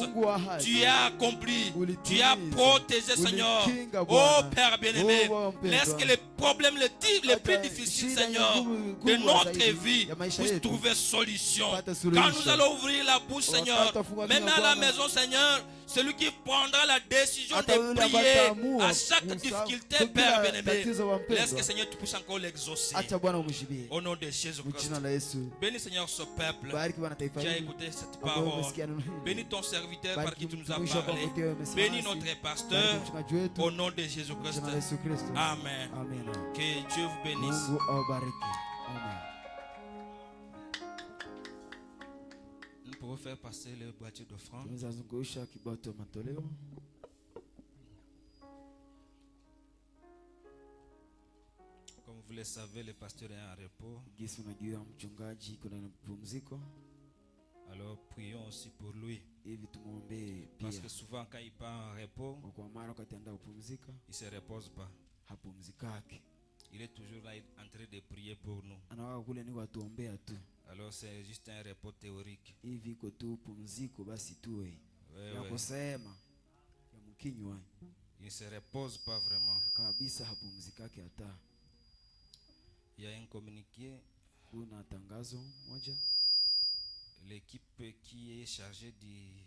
tu as accompli, tu as protégé, Seigneur. Oh Père bien-aimé, laisse que les problèmes les plus difficiles, Seigneur, de notre vie puissent trouver solution. Quand nous allons ouvrir la bouche, Seigneur, même à la maison, Seigneur, celui qui prendra la décision de prier à chaque difficulté, Père bien-aimé, laisse que Seigneur tu puisses encore l'exaucer. Au nom de Jésus-Christ. Bénis Seigneur ce peuple qui a écouté cette parole. Bénis ton serviteur par qui tu nous as parlé. Bénis notre pasteur. Au nom de Jésus-Christ. Amen. Que Dieu vous bénisse. Nous pouvons faire passer le boîtier d'offrande. Comme vous le savez, le pasteur est en repos. Alors prions aussi pour lui. Parce que souvent quand il part en repos, il ne se repose pas. Il est toujours là en train de prier pour nous. Alors c'est juste un repos théorique. Il ne se repose pas vraiment. Il y a un communiqué. L'équipe qui est chargée du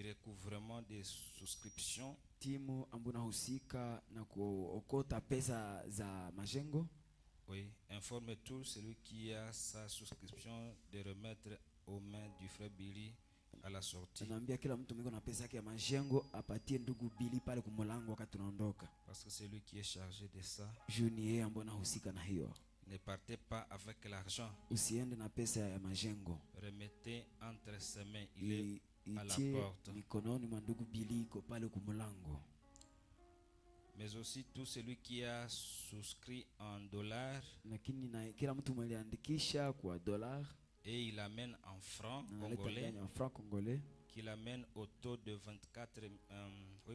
recouvrement des souscriptions oui, informe tout celui qui a sa souscription de remettre aux mains du frère Billy à la sortie. Parce que c'est lui qui est chargé de ça. Ne partez pas avec l'argent. Remettez entre ses mains. Il est à la porte. Mais aussi tout celui qui a souscrit en dollars et il amène en francs congolais, qu'il amène au taux de 24 000 $.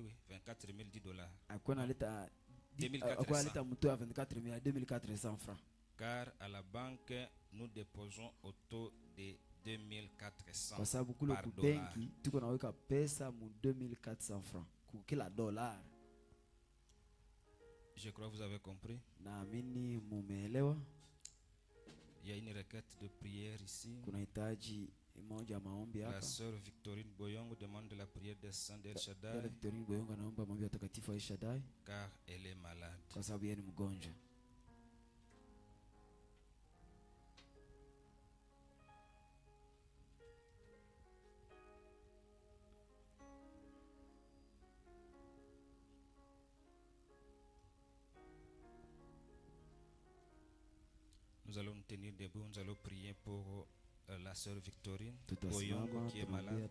2400 francs. Car à la banque, nous déposons au taux de 2400 par dollar. Je crois que vous avez compris. Il y a une requête de prière ici. La sœur Victorine Boyongo demande la prière des saints d'El Shaddai car elle est malade. Nous allons nous tenir debout, nous allons prier pour la sœur Victorine Boyongo qui est malade.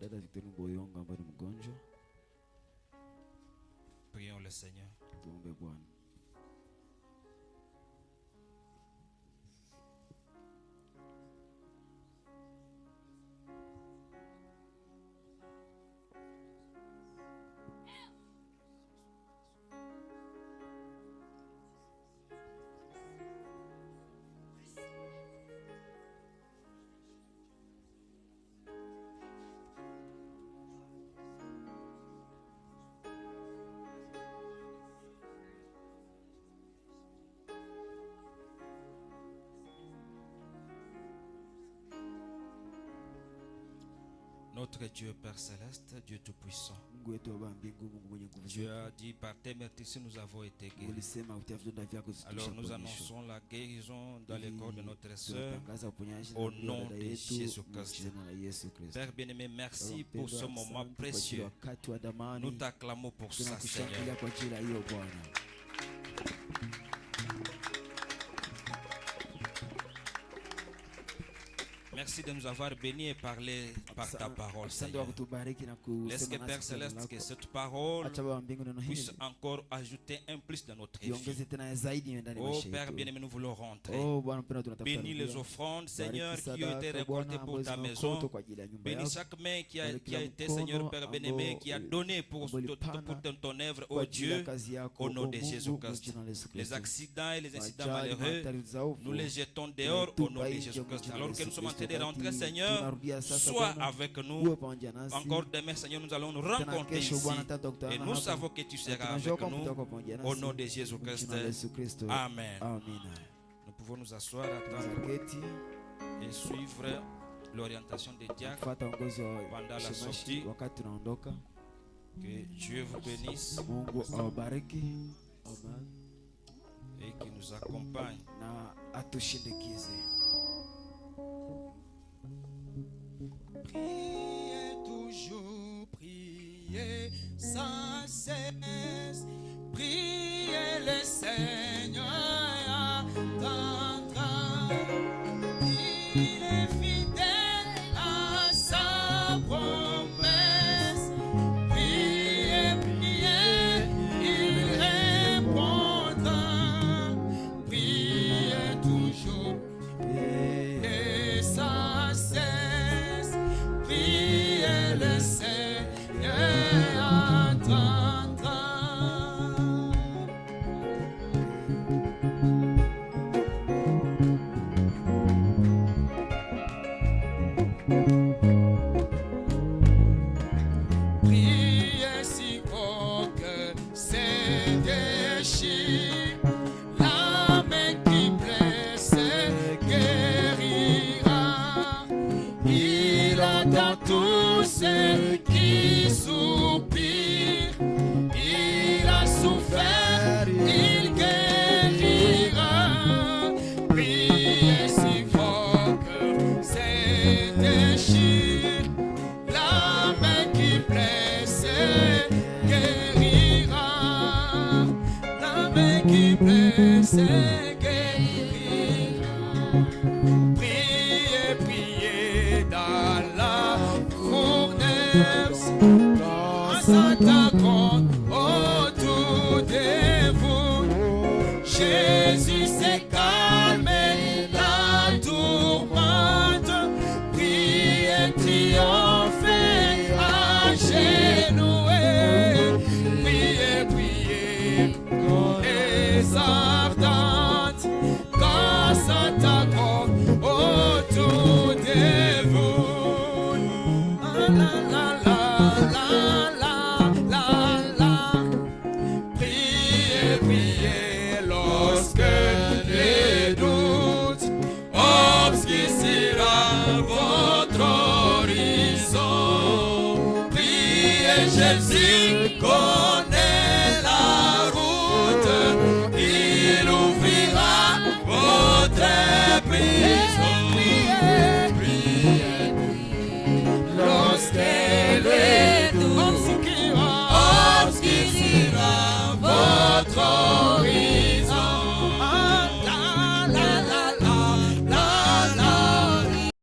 Prions le Seigneur. Notre Dieu Père Céleste, Dieu Tout-Puissant, Dieu a dit par tes mérites nous avons été guéris. Alors nous annonçons la guérison dans les corps de notre sœur au nom de Jésus-Christ. Père bien-aimé, merci pour ce moment précieux. Nous t'acclamons pour ça, Seigneur. Merci de nous avoir bénis et parlé par ta parole, Seigneur. Laisse que Père Céleste, que cette parole puisse encore ajouter un plus dans notre vie. Oh Père bien-aimé, nous voulons rentrer. Bénis les offrandes, Seigneur, qui ont été récoltées pour ta maison. Bénis chaque main qui a été, Seigneur, Père bien-aimé, qui a donné pour ton œuvre, oh Dieu, au nom de Jésus-Christ. Les accidents et les incidents malheureux, nous les jetons dehors au nom de Jésus-Christ. Alors que nous sommes en train de rentrer, Seigneur, tunarudia sasa sois Bwana, avec uwe nous. pamoja nasi. Encore demain, Seigneur, nous allons nous Tena rencontrer kesho ici. Bwana tutakutana Et hapa. nous savons que tu seras avec Tunajua kwamba nous. utakuwa pamoja nasi. Au nom de Jésus-Christ. Jina la Yesu Kristo. Amen. Amina. Nous pouvons nous asseoir, attendre Tunaketi et suivre l'orientation des diacres. kufuata uongozi wa Pendant la shemashi sortie. wakati tunaondoka. Que Dieu vous bénisse Mungu awabariki. Amen. et qu'il nous accompagne. Na atushindikize. Priez toujours, priez sans cesse. Priez le Seigneur attendra. Il est fidèle.